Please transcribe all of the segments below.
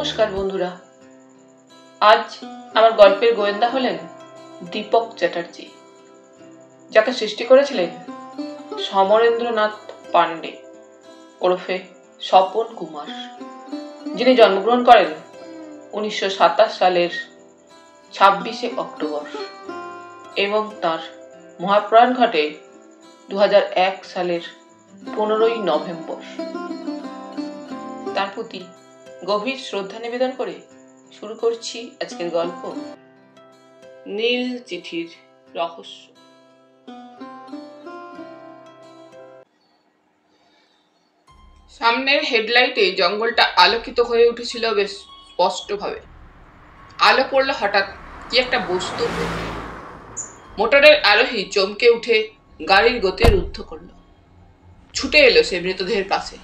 নমস্কার বন্ধুরা। আজ আমার গল্পের গোয়েন্দা হলেন দীপক চ্যাটার্জি, যাকে সৃষ্টি করেছিলেন সমরেন্দ্রনাথ পান্ডে ওরফে স্বপন কুমার, যিনি জন্মগ্রহণ করেন 1927 সালের 26শে অক্টোবর এবং তার মহাপ্রয়াণ ঘটে 2001 সালের 15ই নভেম্বর। তার প্রতি গভীর শ্রদ্ধা নিবেদন করে শুরু করছি আজকের গল্প নীল চিঠির রহস্য। সামনের হেডলাইটে জঙ্গলটা আলোকিত হয়ে উঠেছিল বেশ স্পষ্টভাবে। আলো পড়ল হঠাৎ কি একটা বস্তু। মোটরের আরোহী চমকে উঠে গাড়ির গতি রুদ্ধ করল। ছুটে এলো সে মৃতদেহের কাছে।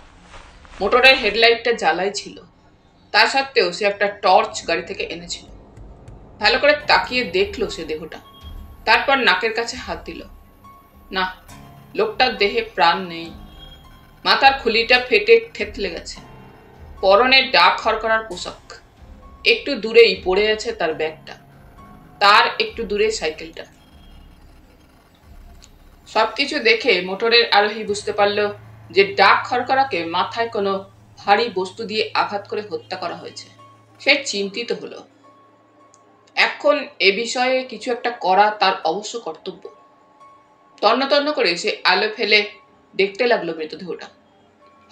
মোটরের হেডলাইটটা জ্বালাই ছিল, তা সত্ত্বেও সে একটা টর্চ গাড়ি থেকে এনেছিল। ভালো করে তাকিয়ে দেখলো সে দেহটা, তারপর নাকের কাছে হাত দিল। না, লোকটার দেহে প্রাণ নেই। মাথার খুলিটা ফেটে থেতলে গেছে। পরনে ডাক হরকরার পোশাক। একটু দূরেই পড়ে আছে তার ব্যাগটা, তার একটু দূরে সাইকেলটা। সবকিছু দেখে মোটরের আরোহী বুঝতে পারল যে ডাক হরকরাকে মাথায় কোনো ভারী বস্তু দিয়ে আঘাত করে হত্যা করা হয়েছে। সে চিন্তিত হলো। এখন এ বিষয়ে কিছু একটা করা তার অবশ্য কর্তব্য। তন্ন তন্ন করে সে আলো ফেলে দেখতে লাগলো মৃতদেহটা।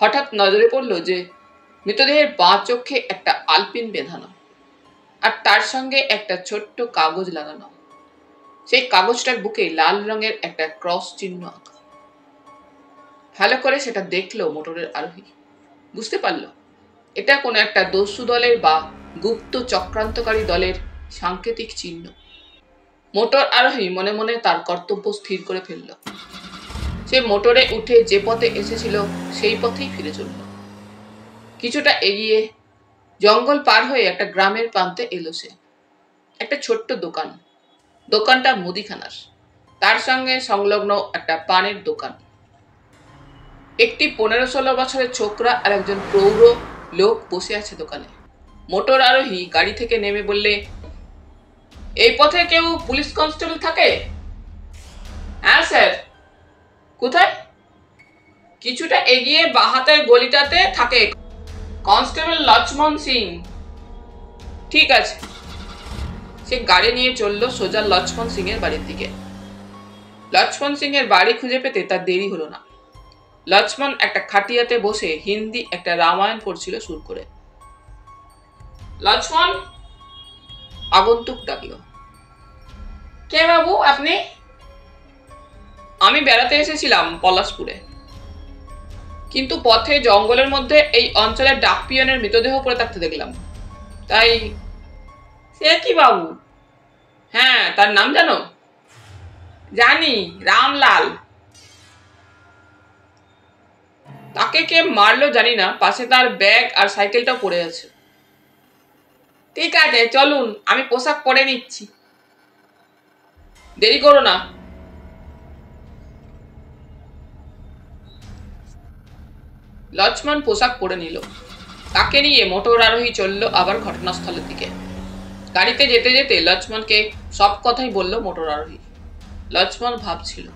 হঠাৎ নজরে পড়ল যে মৃতদেহের বাঁ চোখে একটা আলপিন বেঁধানো, আর তার সঙ্গে একটা ছোট্ট কাগজ লাগানো। সেই কাগজটার বুকে লাল রঙের একটা ক্রস চিহ্ন আঁকা। ভালো করে সেটা দেখলো মোটরের আরোহী। বুঝতে পারল এটা কোনো একটা দস্যু দলের বা গুপ্ত চক্রান্তকারী দলের সাংকেতিক চিহ্ন। মোটর আরোহী মনে মনে তার কর্তব্য স্থির করে ফেলল। সে মোটরে উঠে যে পথে এসেছিল সেই পথেই ফিরে চলল। কিছুটা এগিয়ে জঙ্গল পার হয়ে একটা গ্রামের প্রান্তে এলো সে। একটা ছোট্ট দোকান। দোকানটা মুদিখানার, তার সঙ্গে সংলগ্ন একটা পানের দোকান। একটি 15-16 বছরের ছোকরা আর একজন প্রৌঢ় লোক বসে আছে দোকানে। মোটর আরোহী গাড়ি থেকে নেমে বললে, এই পথে কেউ পুলিশ কনস্টেবল থাকে? হ্যাঁ স্যার। কোথায়? কিছুটা এগিয়ে বাঁ হাতের গলিটাতে থাকে কনস্টেবল লক্ষ্মণ সিং। ঠিক আছে। সে গাড়ি নিয়ে চলল সোজা লক্ষ্মণ সিং এর বাড়ির দিকে। লক্ষ্মণ সিং এর বাড়ি খুঁজে পেতে তার দেরি হলো না। লক্ষ্মণ একটা খাটিয়াতে বসে হিন্দি একটা রামায়ণ পড়ছিল সুর করে। লক্ষ্মণ! আগন্তুক ডাকলো। কে বাবু আপনি? আমি বেড়াতে এসেছিলাম পলাশপুরে, কিন্তু পথে জঙ্গলের মধ্যে এই অঞ্চলের ডাক পিয়নের মৃতদেহ পড়ে থাকতে দেখলাম, তাই। সে কি বাবু? হ্যাঁ, তার নাম জানো? জানি, রামলাল। তাকে কে মারলো জানি না, পাশে তার ব্যাগ আর সাইকেলটা পড়ে আছে। ঠিক আছে, চলুন, আমি পোশাক পরে নিচ্ছি। দেরি করো না। লক্ষ্মণ পোশাক পরে নিল। তাকে নিয়ে মোটর আরোহী চলল আবার ঘটনাস্থলের দিকে। গাড়িতে যেতে যেতে লক্ষ্মণকে সব কথাই বলল মোটর আরোহী। লক্ষ্মণ ভাবছিল,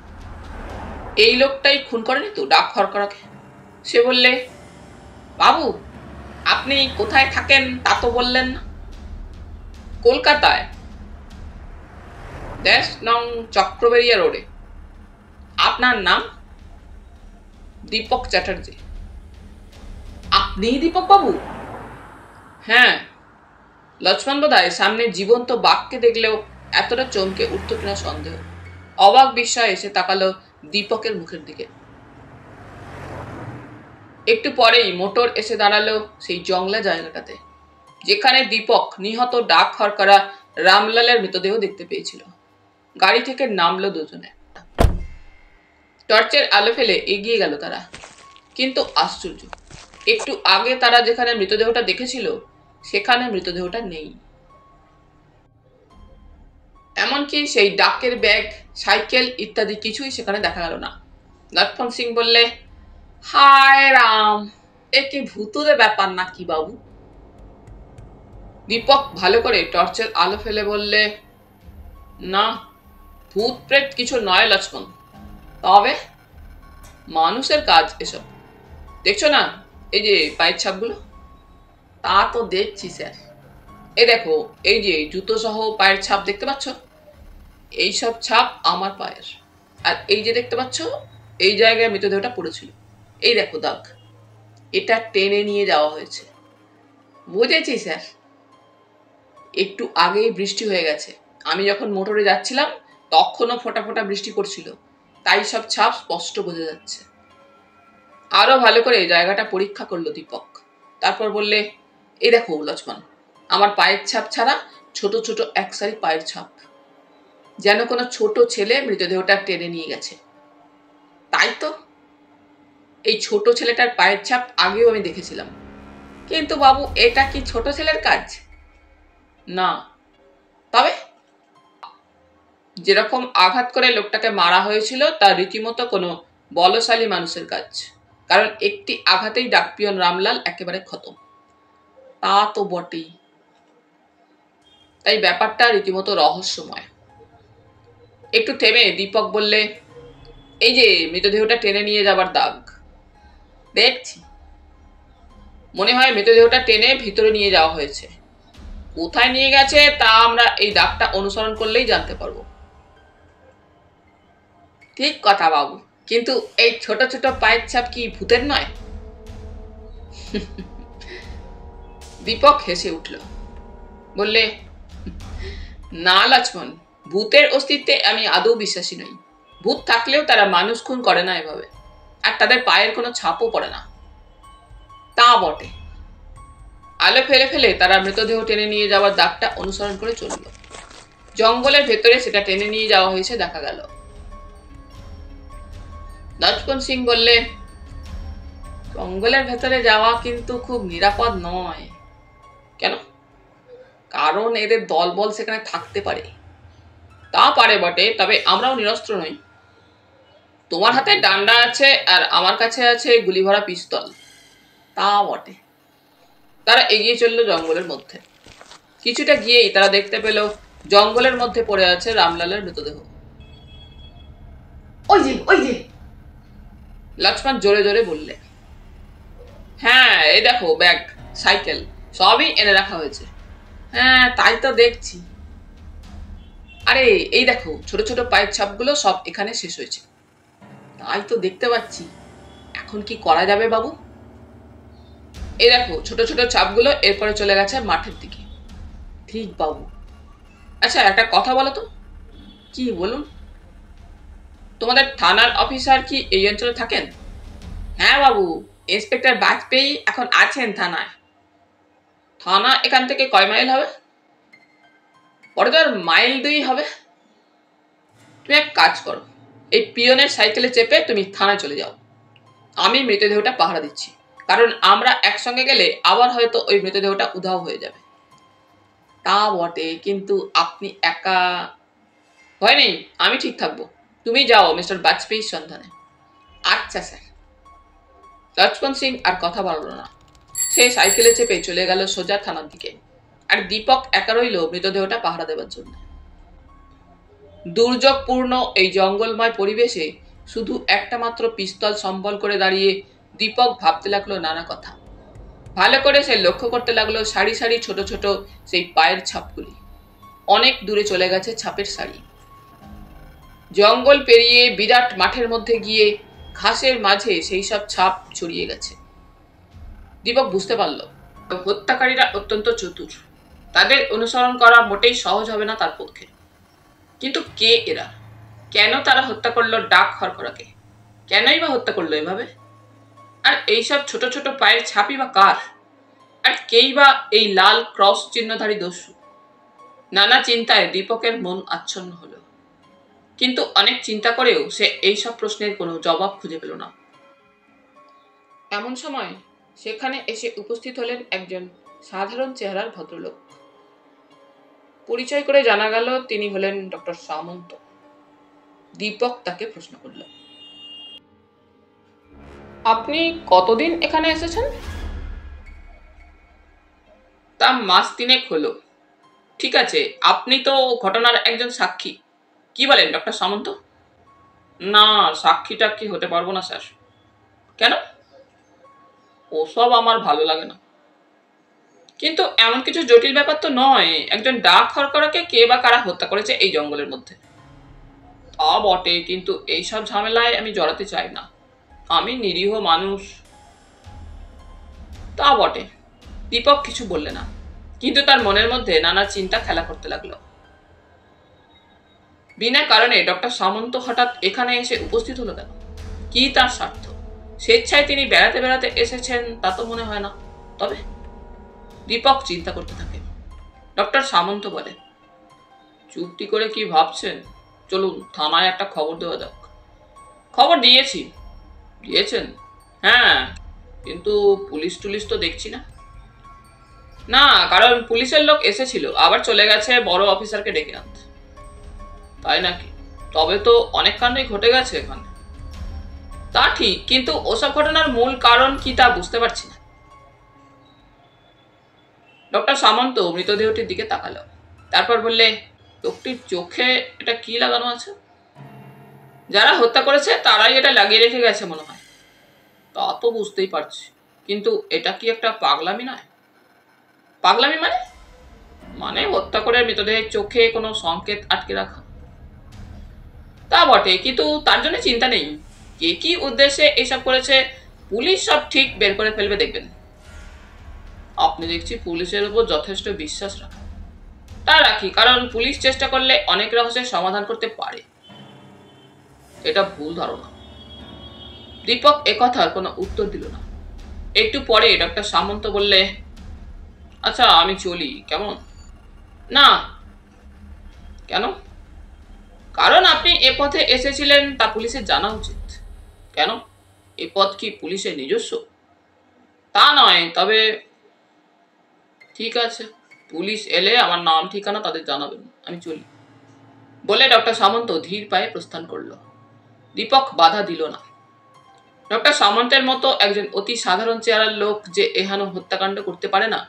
এই লোকটাই খুন করেনি তো ডাক হরকরাকে। সে বললে, বাবু আপনি কোথায় থাকেন তা তো বললেন না। কলকাতায়, 10 নং চক্রবেরিয়া রোডে। আপনার নাম? দীপক চ্যাটার্জি। আপনি দীপক বাবু? হ্যাঁ। লক্ষ্মণ বোধহয় সামনে জীবন্ত বাঘকে দেখলেও এতটা চমকে উঠত কিনা সন্দেহ। অবাক বিস্ময়ে এসে তাকালো দীপকের মুখের দিকে। একটু পরেই মোটর এসে দাঁড়ালো সেই জংলা জায়গাটাতে, যেখানে দীপক নিহত ডাক হরকরা রামলালের মৃতদেহ দেখতে পেয়েছিল। গাড়ি থেকে নামলো দুজনে। টর্চের আলো ফেলে এগিয়ে গেল তারা। কিন্তু আশ্চর্য, একটু আগে তারা যেখানে মৃতদেহটা দেখেছিল সেখানে মৃতদেহটা নেই। এমনকি সেই ডাকের ব্যাগ, সাইকেল ইত্যাদি কিছুই সেখানে দেখা গেল না। লক্ষ্মণ সিং বললে, হায় রাম, এ কি ভুতুরে ব্যাপার নাকি বাবু? দীপক ভালো করে টর্চের আলো ফেলে বললে, না, ভূত প্রেত কিছু নয় লক্ষ্মণ, তবে মানুষের কাজ এসব। দেখছো না এই যে পায়ের ছাপগুলো? তা তো দেখছি স্যার। এই দেখো, এই যে জুতো সহ পায়ের ছাপ দেখতে পাচ্ছ, এইসব ছাপ আমার পায়ের। আর এই যে দেখতে পাচ্ছ, এই জায়গায় মৃতদেহটা পড়েছিল, এই দেখো দাগ, এটা টেনে নিয়ে যাওয়া হয়েছে। বুঝেছি স্যার। একটু আগেই বৃষ্টি হয়ে গেছে, আমি যখন মোটরে যাচ্ছিলাম তখনও ফোঁটা ফোঁটা বৃষ্টি পড়ছিল, তাই সব ছাপ স্পষ্ট বোঝা যাচ্ছে। আরো ভালো করে জায়গাটা পরীক্ষা করলো দীপক, তারপর বললে, এই দেখো লক্ষ্মণ, আমার পায়ের ছাপ ছাড়া ছোট ছোট এক সারি পায়ের ছাপ, যেন কোনো ছোট ছেলে মৃতদেহটা টেনে নিয়ে গেছে। তাই তো, এই ছোট ছেলেটার পায়ের ছাপ আগেও আমি দেখেছিলাম, কিন্তু বাবু এটা কি ছোট ছেলের কাজ? না। তবে যেরকম আঘাত করে লোকটাকে মারা হয়েছিল তা রীতিমতো কোনো বলশালী মানুষের কাজ, কারণ একটি আঘাতেই ডাকপিয়ন রামলাল একেবারে খতম। তা তো বটেই। তাই ব্যাপারটা রীতিমতো রহস্যময়। একটু থেমে দীপক বললে, এই যে মৃতদেহটা টেনে নিয়ে যাবার দাগ দেখছি, মনে হয় মৃতদেহটা টেনে ভিতরে নিয়ে যাওয়া হয়েছে। কোথায় নিয়ে গেছে তা আমরা এই দাগটা অনুসরণ করলেই জানতে পারবো। ঠিক কথা বাবু, কিন্তু এই ছোট ছোট পায়ের ছাপ কি ভূতের নয়? দীপক হেসে উঠল, বললে, না লক্ষ্মণ, ভূতের অস্তিত্বে আমি আদৌ বিশ্বাসী নই। ভূত থাকলেও তারা মানুষ খুন করে না এভাবে, আর তাদের পায়ের কোনো ছাপও পড়ে না। তা বটে। আলো ফেলে ফেলে তারা মৃতদেহ টেনে নিয়ে যাওয়ার দাগটা অনুসরণ করে চলল। জঙ্গলের ভেতরে সেটা টেনে নিয়ে যাওয়া হয়েছে দেখা গেল। লক্ষ্মণ সিং বললে, জঙ্গলের ভেতরে যাওয়া কিন্তু খুব নিরাপদ নয়। কেন? কারণ এদের দলবল সেখানে থাকতে পারে। তা পারে বটে, তবে আমরাও নিরস্ত্র নই। তোমার হাতে ডান্ডা আছে আর আমার কাছে আছে গুলি ভরা পিস্তল। তা বটে। তারা এগিয়ে চলল জঙ্গলের মধ্যে। কিছুটা গিয়েই তারা দেখতে পেল জঙ্গলের মধ্যে পড়ে আছে রামলালের মৃতদেহ। ওই যে ওই যে, লক্ষ্মণ জোরে জোরে বললে। হ্যাঁ, এই দেখো ব্যাগ, সাইকেল সবই এনে রাখা হয়েছে। হ্যাঁ, তাই তো দেখছি। আরে এই দেখো, ছোট ছোট পায়ের ছাপগুলো সব এখানে শেষ হয়েছে। তাই তো দেখতে পাচ্ছি। এখন কি করা যাবে বাবু? এই দেখো, ছোট ছোট ছাপগুলো এরপরে চলে গেছে মাঠের দিকে। ঠিক বাবু। আচ্ছা, একটা কথা বলো তো। কি বলুন? তোমাদের থানার অফিসার কি এই অঞ্চলে থাকেন? হ্যাঁ বাবু, ইন্সপেক্টর বাজপেয়ী এখন আছেন থানায়। থানা এখান থেকে কয় মাইল হবে? পরে তো আর মাইল 2 হবে। তুমি এক কাজ করো, এই পিয়নের সাইকেলে চেপে তুমি থানায় চলে যাও। আমি মৃতদেহটা পাহারা দিচ্ছি, কারণ আমরা একসঙ্গে গেলে আবার হয়তো ওই মৃতদেহটা উধাও হয়ে যাবে। তা বটে, কিন্তু আপনি একা। ভয় নেই, আমি ঠিক থাকবো। তুমি যাও মিস্টার বাজপেয়ীর সন্ধানে। আচ্ছা স্যার। লক্ষ্মণ সিং আর কথা বাড়ল না। সে সাইকেলে চেপে চলে গেল সোজা থানার দিকে, আর দীপক একা রইল মৃতদেহটা পাহারা দেওয়ার জন্য। দুর্যোগপূর্ণ এই জঙ্গলময় পরিবেশে শুধু একটা মাত্র পিস্তল সম্বল করে দাঁড়িয়ে দীপক ভাবতে লাগলো নানা কথা। ভালো করে সে লক্ষ্য করতে লাগলো সারি সারি ছোট ছোট সেই পায়ের ছাপগুলি। অনেক দূরে চলে গেছে ছাপের সারি। জঙ্গল পেরিয়ে বিরাট মাঠের মধ্যে গিয়ে ঘাসের মাঝে সেই সব ছাপ ছড়িয়ে গেছে। দীপক বুঝতে পারল হত্যাকারীরা অত্যন্ত চতুর, তাদের অনুসরণ করা মোটেই সহজ হবে না তার পক্ষে। কিন্তু কে এরা? কেন তারা হত্যা করলো ডাক খরখরাকে? কেনই বা হত্যা করলো এভাবে? আর এইসব ছোট ছোট পায়ের ছাপই বা কার? আর কেই বা এই লাল ক্রস চিহ্নধারী দস্যু? নানা চিন্তায় দীপকের মন আচ্ছন্ন হলো, কিন্তু অনেক চিন্তা করেও সে এইসব প্রশ্নের কোনো জবাব খুঁজে পেল না। এমন সময় সেখানে এসে উপস্থিত হলেন একজন সাধারণ চেহারার ভদ্রলোক। পরিচয় করে জানা গেল তিনি হলেন ডক্টর সামন্ত। দীপক তাকে প্রশ্ন করল, আপনি কতদিন এখানে এসেছেন? তা মাস তিনেক হলো। ঠিক আছে, আপনি তো ঘটনার একজন সাক্ষী, কি বলেন ডক্টর সামন্ত? না, সাক্ষী টাক্ষী হতে পারবো না স্যার। কেন? ওসব আমার ভালো লাগে না। কিন্তু এমন কিছু জটিল ব্যাপার তো নয়, একজন ডাক হরকরাকে কে বা কারা হত্যা করেছে এই জঙ্গলের মধ্যে। তা বটে, কিন্তু এইসব ঝামেলায় আমি জড়াতে চাই না, আমি নিরীহ মানুষ। তা বটে। দীপক কিছু বললে না, কিন্তু তার মনের মধ্যে নানা চিন্তা খেলা করতে লাগলো। বিনা কারণে ডক্টর সামন্ত হঠাৎ এখানে এসে উপস্থিত হলো কেন? কি তার স্বার্থ? স্বেচ্ছায় তিনি বেড়াতে বেড়াতে এসেছেন তা তো মনে হয় না। তবে দীপক চিন্তা করতে থাকে। ডক্টর সামন্ত বলে, চুপটি করে কি ভাবছেন? চলুন থানায় একটা খবর দেওয়া যাক। খবর দিয়েছি। দিয়েছেন? হ্যাঁ, কিন্তু পুলিশ টুলিশ তো দেখছি না। না, কারণ পুলিশের লোক এসেছিল, আবার চলে গেছে বড় অফিসারকে ডেকে আনতে। তাই নাকি? তবে তো অনেক কাণ্ডই ঘটে গেছে এখানে। তা ঠিক, কিন্তু ওসব ঘটনার মূল কারণ কি তা বুঝতে পারছি না। ডক্টর সামন্ত মৃতদেহটির দিকে তাকালো, তারপর বললে, লোকটির চোখে এটা কি লাগানো আছে? যারা হত্যা করেছে তারাই এটা লাগিয়ে রেখে গেছে মনে হয়। তা তো বুঝতেই পারছি, কিন্তু এটা কি একটা পাগলামি নয়? পাগলামি মানে? মানে হত্যা করে মৃতদেহের চোখে কোনো সংকেত আটকে রাখা। তা বটে, কিন্তু তার জন্য চিন্তা নেই। কে কি উদ্দেশ্যে এসব করেছে পুলিশ সব ঠিক বের করে ফেলবে, দেখবেন। আপনি দেখছি পুলিশের উপর যথেষ্ট বিশ্বাস রাখেন। তা রাখি, কারণ পুলিশ চেষ্টা করলে অনেক রহস্যের সমাধান করতে পারে। এটা ভুল ধারণা। দীপক একথার কোনো উত্তর দিল না। একটু পরে ডক্টর সামন্ত বললে, আচ্ছা আমি চলি, কেমন? না। কেন? কারণ আপনি এ পথে এসেছিলেন তা পুলিশের জানা উচিত। কেন? এ পথ কি পুলিশের নিজস্ব? তা নয়, তবে ঠিক আছে, পুলিশ এলে আমার নাম ঠিকানা তাদের জানাবেন, আমি চলি। বলে ডক্টর সামন্ত ধীর পায়ে প্রস্থান করল। দীপক বাধা দিল না। ডক্টর সামন্তের মতো একজন অতি সাধারণ চেহারার লোক যে এহেন হত্যাকাণ্ড করতে পারে না,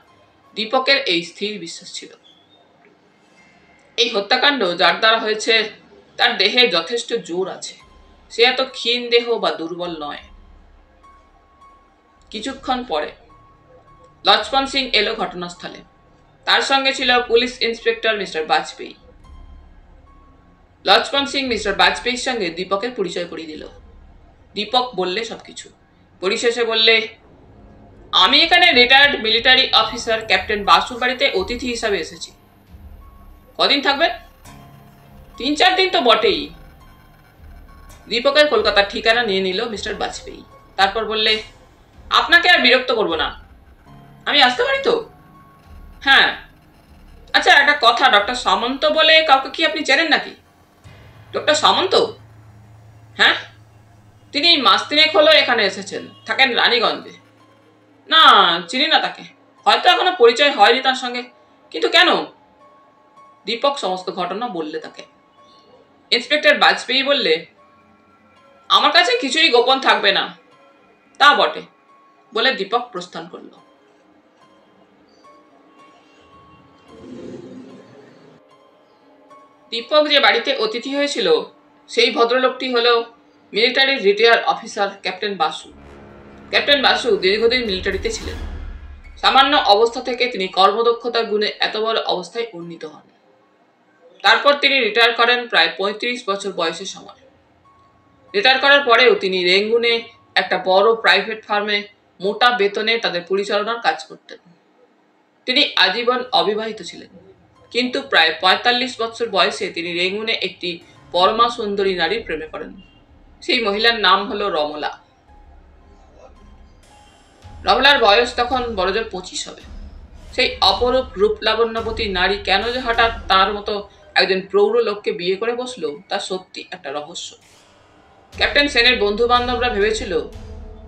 দীপকের এই স্থির বিশ্বাস ছিল। এই হত্যাকাণ্ড যার দ্বারা হয়েছে তার দেহে যথেষ্ট জোর আছে, সে এত ক্ষীণ দেহ বা দুর্বল নয়। কিছুক্ষণ পরে লক্ষ্মণ সিং এলো ঘটনাস্থলে। তার সঙ্গে ছিল police inspector mister Bajpayee. Lakshman Singh mister বাজপেয়ীর সঙ্গে দীপকের পরিচয় করিয়ে দিল। দীপক বললে সবকিছু। পরিশেষে বললে, আমি এখানে রিটায়ার্ড মিলিটারি অফিসার ক্যাপ্টেন বাসুর বাড়িতে অতিথি হিসাবে এসেছি। কদিন থাকবেন? 3-4 দিন তো বটেই। দীপকের কলকাতার ঠিকানা নিয়ে নিল মিস্টার বাজপেয়ী। তারপর বললে, আপনাকে আর বিরক্ত করব না, আমি আসতে পারি তো? হ্যাঁ। আচ্ছা একটা কথা, ডক্টর সামন্ত বলে কাউকে কি আপনি চেনেন নাকি? ডক্টর সামন্ত? হ্যাঁ, তিনি মাস 3 হলো এখানে এসেছেন, থাকেন রানীগঞ্জে। না, চিনি না তাকে, হয়তো এখনো পরিচয় হয়নি তার সঙ্গে। কিন্তু কেন? দীপক সমস্ত ঘটনা বললে তাকে। ইন্সপেক্টর বাজপেয়ী বললে, আমার কাছে কিছুই গোপন থাকবে না। তা বটে, বলে দীপক প্রস্থান করল। দীপক যে বাড়িতে অতিথি হয়েছিল সেই ভদ্রলোকটি হলো military retire officer captain Basu. Captain Basu দীর্ঘদিন মিলিটারিতে ছিলেন। সামান্য অবস্থা থেকে তিনি কর্মদক্ষতার গুণে এত বড় অবস্থায় উন্নীত হন। তারপর তিনি রিটায়ার করেন প্রায় 35 বছর বয়সের সময়। রিটায়ার করার পরেও তিনি রেঙ্গুনে একটা বড় প্রাইভেট ফার্মে মোটা বেতনে তাদের পরিচালনার কাজ করতেন। তিনি আজীবন অবিবাহিত ছিলেন, কিন্তু প্রায় 45 বছর বয়সে তিনি রেঙ্গুনে একটি পরমা সুন্দরী নারীর প্রেমে পড়েন। সেই মহিলার নাম হলো রমলা। রমলার বয়স তখন বড়জোর 25 হবে। সেই অপরূপ রূপ লাবণ্যবতী নারী কেন যে হঠাৎ তার মতো একজন প্রৌঢ় লোককে বিয়ে করে বসলো, তা সত্যি একটা রহস্য। ক্যাপ্টেন সেনের বন্ধু বান্ধবরা ভেবেছিল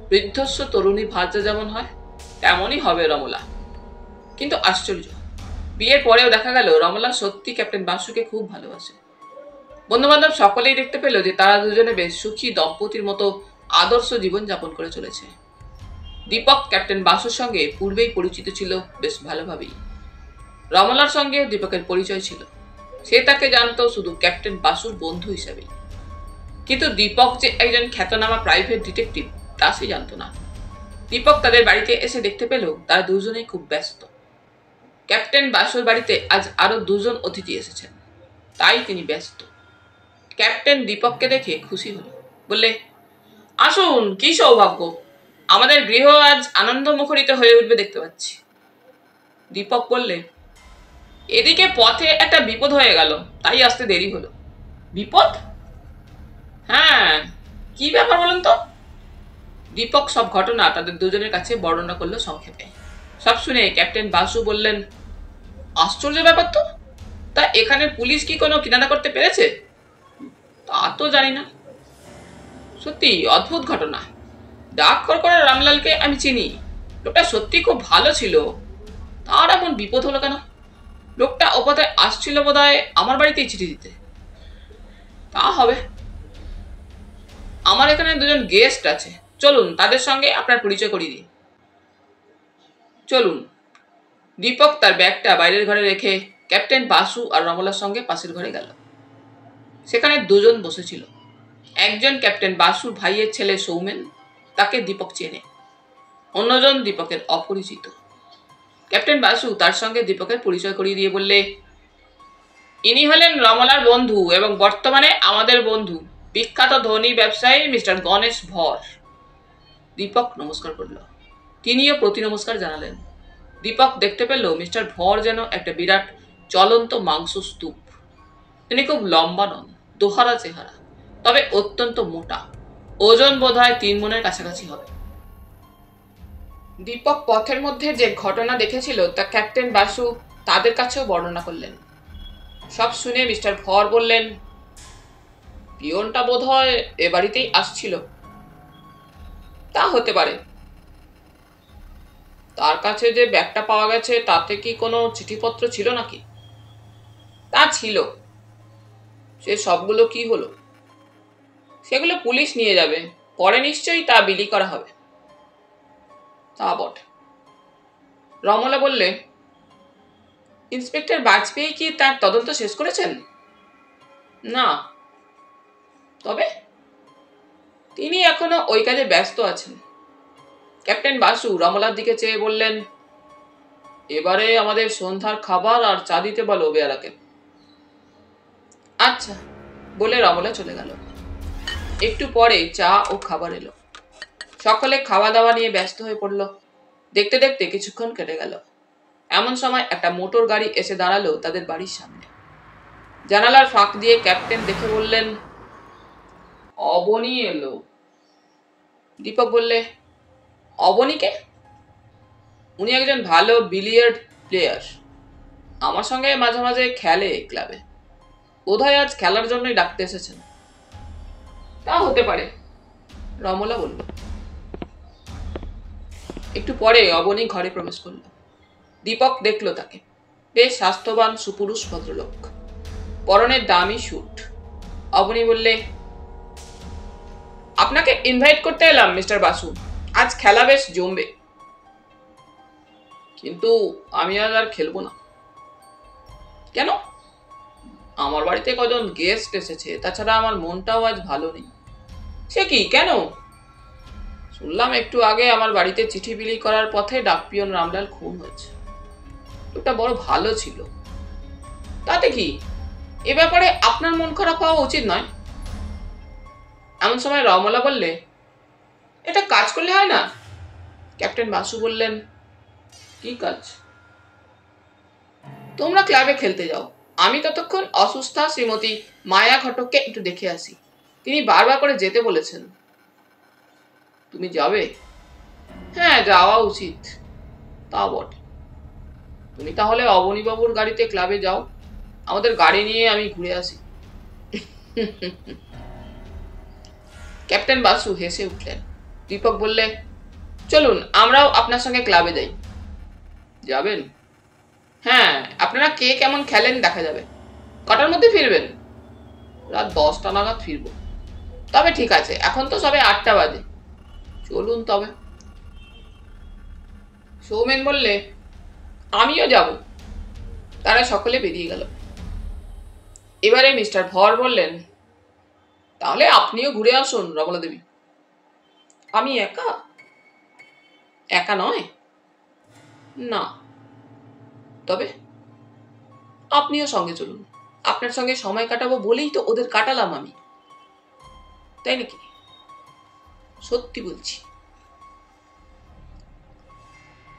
বৃদ্ধস্ব তরুণী ভাজ্য যেমন হয় তেমনই হবে রমলা। কিন্তু আশ্চর্য, বিয়ের পরেও দেখা গেল রমলা সত্যি ক্যাপ্টেন বাসুকে খুব ভালোবাসে। বন্ধু বান্ধব সকলেই দেখতে পেল যে তারা দুজনে বেশ সুখী দম্পতির মতো আদর্শ জীবন যাপন করে চলেছে। দীপক ক্যাপ্টেন বাসুর সঙ্গে পূর্বেই পরিচিত ছিল বেশ ভালোভাবেই। রমলার সঙ্গে দীপকের পরিচয় ছিল। সে তাকে জানতো শুধু ক্যাপ্টেন বাসুর বন্ধু হিসেবে, কিন্তু দীপক যে একজন খ্যাতনামা প্রাইভেট ডিটেকটিভ তা সে জানতো না। দীপক তাদের বাড়িতে এসে দেখতে পেল তারা দুজনেই খুব ব্যস্ত। ক্যাপ্টেন বাসুর বাড়িতে আজ আরো 2 জন অতিথি এসেছেন, তাই তিনি ব্যস্ত। ক্যাপ্টেন দীপককে দেখে খুশি হলো, বললে, আসুন, কি সৌভাগ্য, আমাদের গৃহ আজ আনন্দ মুখরিত হয়ে উঠবে দেখতে পাচ্ছি। দীপক বললে, এদিকে পথে একটা বিপদ হয়ে গেল, তাই আসতে দেরি হলো। বিপদ? হ্যাঁ, কি ব্যাপার বলুন তো? দীপক সব ঘটনা তাদের দুজনের কাছে বর্ণনা করলো সংক্ষেপে। সব শুনে ক্যাপ্টেন বাসু বললেন, আশ্চর্য ব্যাপার তো, তা এখানে পুলিশ কি কোনো কিনারা করতে পেরেছে? তা তো জানি না। সত্যি অদ্ভুত ঘটনা। ডাক করা রামলালকে আমি চিনি, লোকটা সত্যি খুব ভালো ছিল, তার এমন বিপদ হলো কেন? লোকটা ওপথে আসছিল বোধহয় আমার বাড়িতেই চিঠি দিতে। তা হবে। আমার এখানে 2 জন গেস্ট আছে, চলুন তাদের সঙ্গে আপনার পরিচয় করিয়ে দিই। চলুন। দীপক তার ব্যাগটা বাইরের ঘরে রেখে ক্যাপ্টেন বাসু আর রমলার সঙ্গে পাশের ঘরে গেল। সেখানে 2 জন বসেছিল। একজন ক্যাপ্টেন বাসুর ভাইয়ের ছেলে সৌমেন, তাকে দীপক চেনে। অন্যজন দীপকের অপরিচিত। ক্যাপ্টেন বাসু তার সঙ্গে দীপকের পরিচয় করিয়ে দিয়ে বললে, ইনি হলেন রমলার বন্ধু এবং বর্তমানে আমাদের বন্ধু, বিখ্যাত ধনী ব্যবসায়ী মিস্টার গণেশ ভর। দীপক নমস্কার করল। তিনিও প্রতি নমস্কার জানালেন। দীপক দেখতে পেল মিস্টার ভর যেন একটা বিরাট চলন্ত মাংস স্তূপ। তিনি খুব লম্বা নন, দোহারা চেহারা, তবে অত্যন্ত মোটা। ওজন বোধহয় 3 মণের কাছাকাছি হবে। দীপক পথের মধ্যে যে ঘটনা দেখেছিল তা ক্যাপ্টেন বাসু তাদের কাছেও বর্ণনা করলেন। সব শুনে মিস্টার ভর বললেন, পিয়নটা বোধহয় এ বাড়িতেই আসছিল। তা হতে পারে। তার কাছে যে ব্যাগটা পাওয়া গেছে তাতে কি কোনো চিঠিপত্র ছিল নাকি? তা ছিল। সে সবগুলো কি হলো? সেগুলো পুলিশ নিয়ে যাবে, পরে নিশ্চয়ই তা বিলি করা হবে। তা বটে। রমলা বললে, ইন্সপেক্টর বাজপেয়ী কি তার তদন্ত শেষ করেছেন? না। তবে তিনি এখনো ওই কাজে ব্যস্ত আছেন। ক্যাপ্টেন বাসু রমলার দিকে চেয়ে বললেন, এবারে আমাদের সন্ধ্যার খাবার আর চা দিতে বলো বেয়ারাকে। আচ্ছা, বলে রমলা চলে গেল। একটু পরে চা ও খাবার এলো। সকলে খাওয়া দাওয়া নিয়ে ব্যস্ত হয়ে পড়ল। দেখতে দেখতে কিছুক্ষণ কেটে গেল। এমন সময় একটা মোটর গাড়ি এসে দাঁড়ালো তাদের বাড়ির সামনে। জানালার ফাঁক দিয়ে ক্যাপ্টেন দেখে বললেন, অবনী এলো। দীপক বললে, অবনীকে? উনি একজন ভালো বিলিয়ার্ড প্লেয়ার, আমার সঙ্গে মাঝে মাঝে খেলে ক্লাবে। বোধহয় আজ খেলার জন্যই ডাকতে এসেছেন। তা হতে পারে, রমলা বলল। একটু পরে অবনী ঘরে প্রবেশ করল। দীপক দেখল তাকে। বেশ স্বাস্থ্যবান সুপুরুষ ভদ্রলোক, পরনের দামি স্যুট। অবনী বললে, আপনাকে ইনভাইট করতে এলাম মিস্টার বাসু, আজ খেলা বেশ জমবে। কিন্তু আমি আজ আর খেলবো না। কেন? আমার বাড়িতে কজন গেস্ট এসেছে, তাছাড়া আমার মনটাও আজ ভালো নেই। সে কি, কেন? শুনলাম একটু আগে আমার বাড়িতে চিঠি বিলি করার পথে ডাকপিয়ন রামলাল খুন হয়েছে। লোকটা বড় ভালো ছিল। তাতে কি, এ ব্যাপারে আপনার মন খারাপ হওয়া উচিত নয়। এমন সময় রমলা বললে, এটা কাজ করলে হয় না? ক্যাপ্টেন বাসু বললেন, কি কাজ? তোমরা ক্লাবে খেলতে যাও, আমি ততক্ষণ অসুস্থা শ্রীমতী মায়া ঘটককে একটু দেখে আসি। তিনি বারবার করে যেতে বলেছেন। তুমি যাবে? হ্যাঁ, যাওয়া উচিত। তা বটে। তুমি তাহলে অবনীবাবুর গাড়িতে ক্লাবে যাও, আমাদের গাড়ি নিয়ে আমি ঘুরে আসি। ক্যাপ্টেন বাসু হেসে উঠলেন। দীপক বললে, চলুন আমরাও আপনার সঙ্গে ক্লাবে যাই। যাবেন? হ্যাঁ, আপনারা কে কেমন খেলেন দেখা যাবে। কটার মধ্যে ফিরবেন? রাত 10টা নাগাদ ফিরব। তবে ঠিক আছে, এখন তো সবে 8টা বাজে। চলুন তবে। সৌমেন বললে, আমিও যাব। তারা সকলে বেরিয়ে গেল। এবারে মিস্টার ভর বললেন, তাহলে আপনিও ঘুরে আসুন রমলা দেবী। আমি একা? একা নয় না, তবে আপনিও সঙ্গে চলুন। আপনার সঙ্গে সময় কাটাবো বলেই তো ওদের কাটালাম আমি। তাই নাকি? সত্যি বলছি।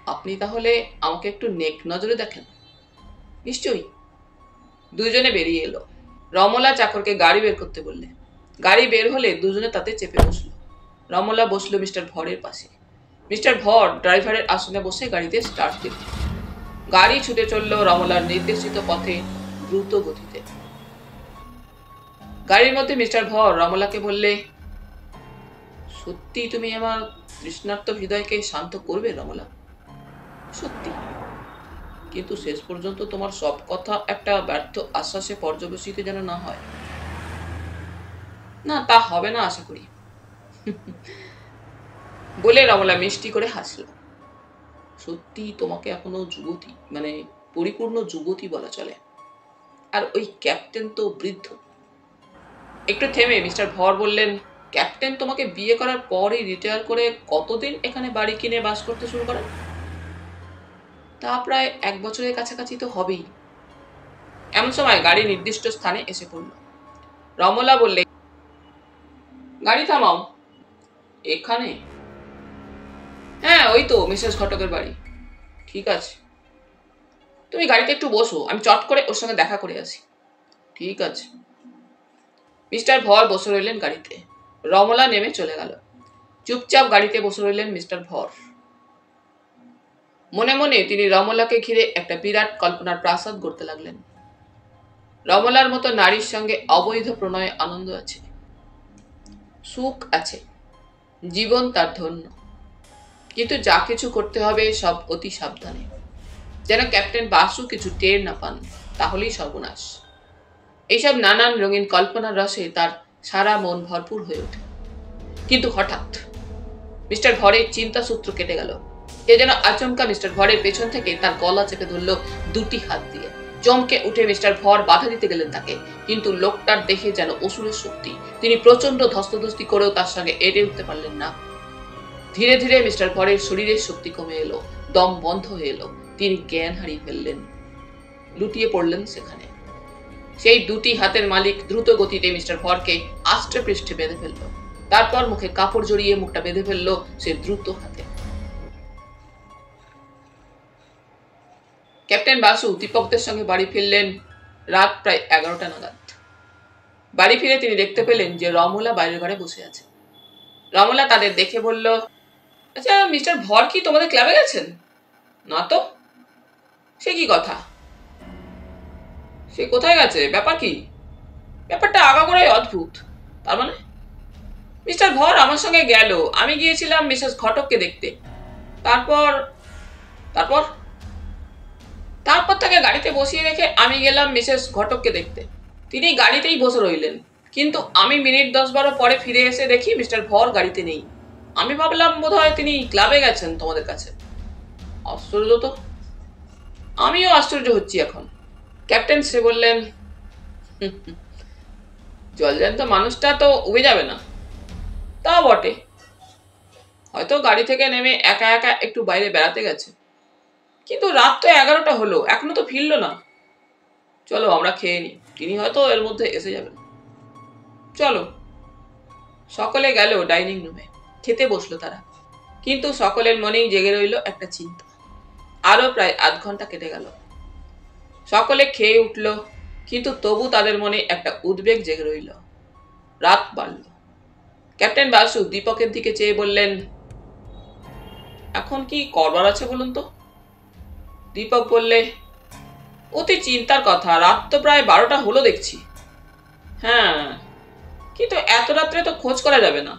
আপনি তাহলে আমাকে একটু নেক নজরে দেখেন। নিশ্চয়ই। দুজনে বেরিয়ে এলো। রমলা চাকরকে গাড়ি বের করতে বললে। গাড়ি বের হলে দুজনে তাতে চেপে বসলো। রমলা বসলো মিস্টার ভরের পাশে। মিস্টার ভর ড্রাইভারের আসনে বসে গাড়িতে স্টার্ট দিল। গাড়ি ছুটে চলল রমলার নির্দেশিত পথে দ্রুত গতিতে। গাড়ির মধ্যে মিস্টার ভর রমলাকে বললে, সত্যি তুমি আমার তৃষ্ণার্ত হৃদয়কে শান্ত করবে রমলা? সত্যি। কিন্তু শেষ পর্যন্ত তোমার সব কথা একটা ব্যর্থ আশ্বাসে পর্যবসিত যেন না হয়। না, তা হবে না আশা করি, বলে রমলা মিষ্টি করে হাসল। সত্যি তোমাকে এখনো যুবতী, মানে পরিপূর্ণ যুবতী বলা চলে। আর ওই ক্যাপ্টেন তো বৃদ্ধ। একটু থেমে মিস্টার ভর বললেন, ক্যাপ্টেন তোমাকে বিয়ে করার পরই রিটায়ার করে কতদিন এখানে বাড়ি কিনে বাস করতে শুরু করেন? তা প্রায় 1 বছরের কাছাকাছি তো হবেই। এমন সময় গাড়ি নির্দিষ্ট স্থানে এসে পড়ল। রমলা বললে, গাড়ি থামাও। এখানে? হ্যাঁ, ওই তো মিসেস ঘটকের বাড়ি। ঠিক আছে, তুমি গাড়িতে একটু বসো, আমি চট করে ওর সঙ্গে দেখা করে আসি। ঠিক আছে। মিস্টার ভর বসে রইলেন গাড়িতে। রমলা নেমে চলে গেল। চুপচাপ গাড়িতে বসে রইলেন মিস্টার ভর। মনে মনে তিনি রমলাকে ঘিরে একটা বিরাট কল্পনার প্রাসাদ গড়তে লাগলেন। রমলার মতো নারীর সঙ্গে অবৈধ প্রণয়ে আনন্দ আছে, সুখ আছে, জীবন তার ধন্য। কিন্তু যা কিছু করতে হবে সব অতি সাবধানে, যেন ক্যাপ্টেন বাসু কিছু টের না পান, তাহলেই সর্বনাশ। এইসব নানান রঙিন কল্পনার রসে তার সারা মন ভরপুর হয়ে ওঠে। কিন্তু হঠাৎ মিস্টার ভরের চিন্তা সূত্র কেটে গেল। কে যেন আচমকা মিস্টার ভরের পেছন থেকে তার গলা চেপে ধরল 2টি হাত দিয়ে। চমকে উঠে মিস্টার ভর বাধা দিতে গেলেন তাকে, কিন্তু লোকটার দেখে যেন অসুরের শক্তি। তিনি প্রচন্ড ধস্তাধস্তি করেও তার সঙ্গে এড়ে উঠতে পারলেন না। ধীরে ধীরে মিস্টার ভরের শরীরের শক্তি কমে এলো, দম বন্ধ হয়ে এলো। তিনি জ্ঞান হারিয়ে ফেললেন, লুটিয়ে পড়লেন সেখানে। সেই 2টি হাতের মালিক দ্রুত গতিতে মিস্টার ভরকে আষ্টে পৃষ্ঠে বেঁধে ফেললো। তারপর মুখে কাপড় জড়িয়ে মুখটা বেঁধে ফেললো সে দ্রুত হাতে। ক্যাপ্টেন বাসু দীপকদের সঙ্গে বাড়ি ফিরলেন রাত প্রায় 11টা নাগাদ। বাড়ি ফিরে তিনি দেখতে পেলেন যে রমলা বাইরের ঘরে বসে আছে। রমলা তাদের দেখে বলল, আচ্ছা মিস্টার ভর কি তোমাদের ক্লাবে গেছেন? না তো। সে কি কথা? সে কোথায় গেছে? ব্যাপার কি? ব্যাপারটা আগাগোড়াই অদ্ভুত। তার মানে? মিস্টার ভর আমার সঙ্গে গেল, আমি গিয়েছিলাম মিসেস ঘটককে দেখতে। তারপর তারপর তারপর তাকে গাড়িতে বসিয়ে রেখে আমি গেলাম মিসেস ঘটককে দেখতে। তিনি গাড়িতেই বসে রইলেন, কিন্তু আমি মিনিট 10-12 পরে ফিরে এসে দেখি মিস্টার ভর গাড়িতে নেই। আমি ভাবলাম বোধহয় তিনি ক্লাবে গেছেন তোমাদের কাছে। আশ্চর্য তো। আমিও আশ্চর্য হচ্ছি এখন। ক্যাপ্টেন সে বললেন, জলজ্যান্ত মানুষটা তো উবে যাবে না। তা বটে, হয়তো গাড়ি থেকে নেমে একা একা একটু বাইরে বেড়াতে গেছে। কিন্তু রাত তো 11টা হলো, এখনো তো ফিরল না। চলো আমরা খেয়ে নিই, তিনি হয়তো এর মধ্যে এসে যাবেন। চলো। সকলে গেল ডাইনিং রুমে। খেতে বসলো তারা। কিন্তু সকলের মনেই জেগে রইল একটা চিন্তা। আরো প্রায় আধ ঘন্টা কেটে গেল। সকলে খেয়ে উঠল, কিন্তু তবু তাদের মনে একটা উদ্বেগ জেগে রইল। রাত বাড়ল। ক্যাপ্টেন বাসু দীপকের দিকে চেয়ে বললেন, এখন কি করবার আছে বলুন তো? দীপক বললে, অতি চিন্তার কথা, রাত তো প্রায় 12টা হলো দেখছি। হ্যাঁ, কিন্তু এত রাত্রে তো খোঁজ করা যাবে না।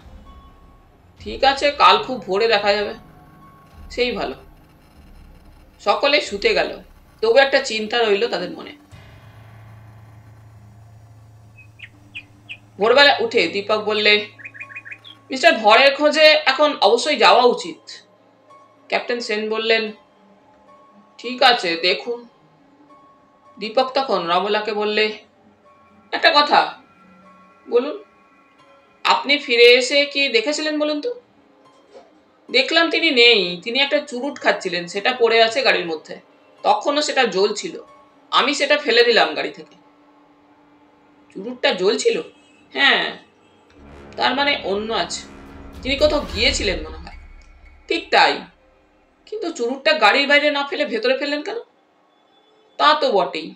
ঠিক আছে, কাল খুব ভোরে দেখা যাবে, সেই ভালো। সকলে শুতে গেল, তবু একটা চিন্তা রইল তাদের মনে। ভোরবেলা উঠে দীপক বললে, মিস্টার ভরের খোঁজে এখন অবশ্যই যাওয়া উচিত। ক্যাপ্টেন সেন বললেন, ঠিক আছে দেখুন। দীপক তখন রমলাকে বললে, একটা কথা বলুন, আপনি ফিরে এসে কি দেখেছিলেন বলুন তো? দেখলাম তিনি নেই, তিনি একটা চুরুট খাচ্ছিলেন, সেটা পড়ে আছে গাড়ির মধ্যে, তখনও সেটা জ্বলছিল, আমি সেটা ফেলে দিলাম গাড়ি থেকে। চুরুটটা জ্বলছিল? হ্যাঁ। তার মানে অন্য আছে, তিনি কোথাও গিয়েছিলেন মনে হয়। ঠিক তাই, কিন্তু চুরুটটা গাড়ির বাইরে না ফেলে ভেতরে ফেললেন কেন? তা তো বটেই।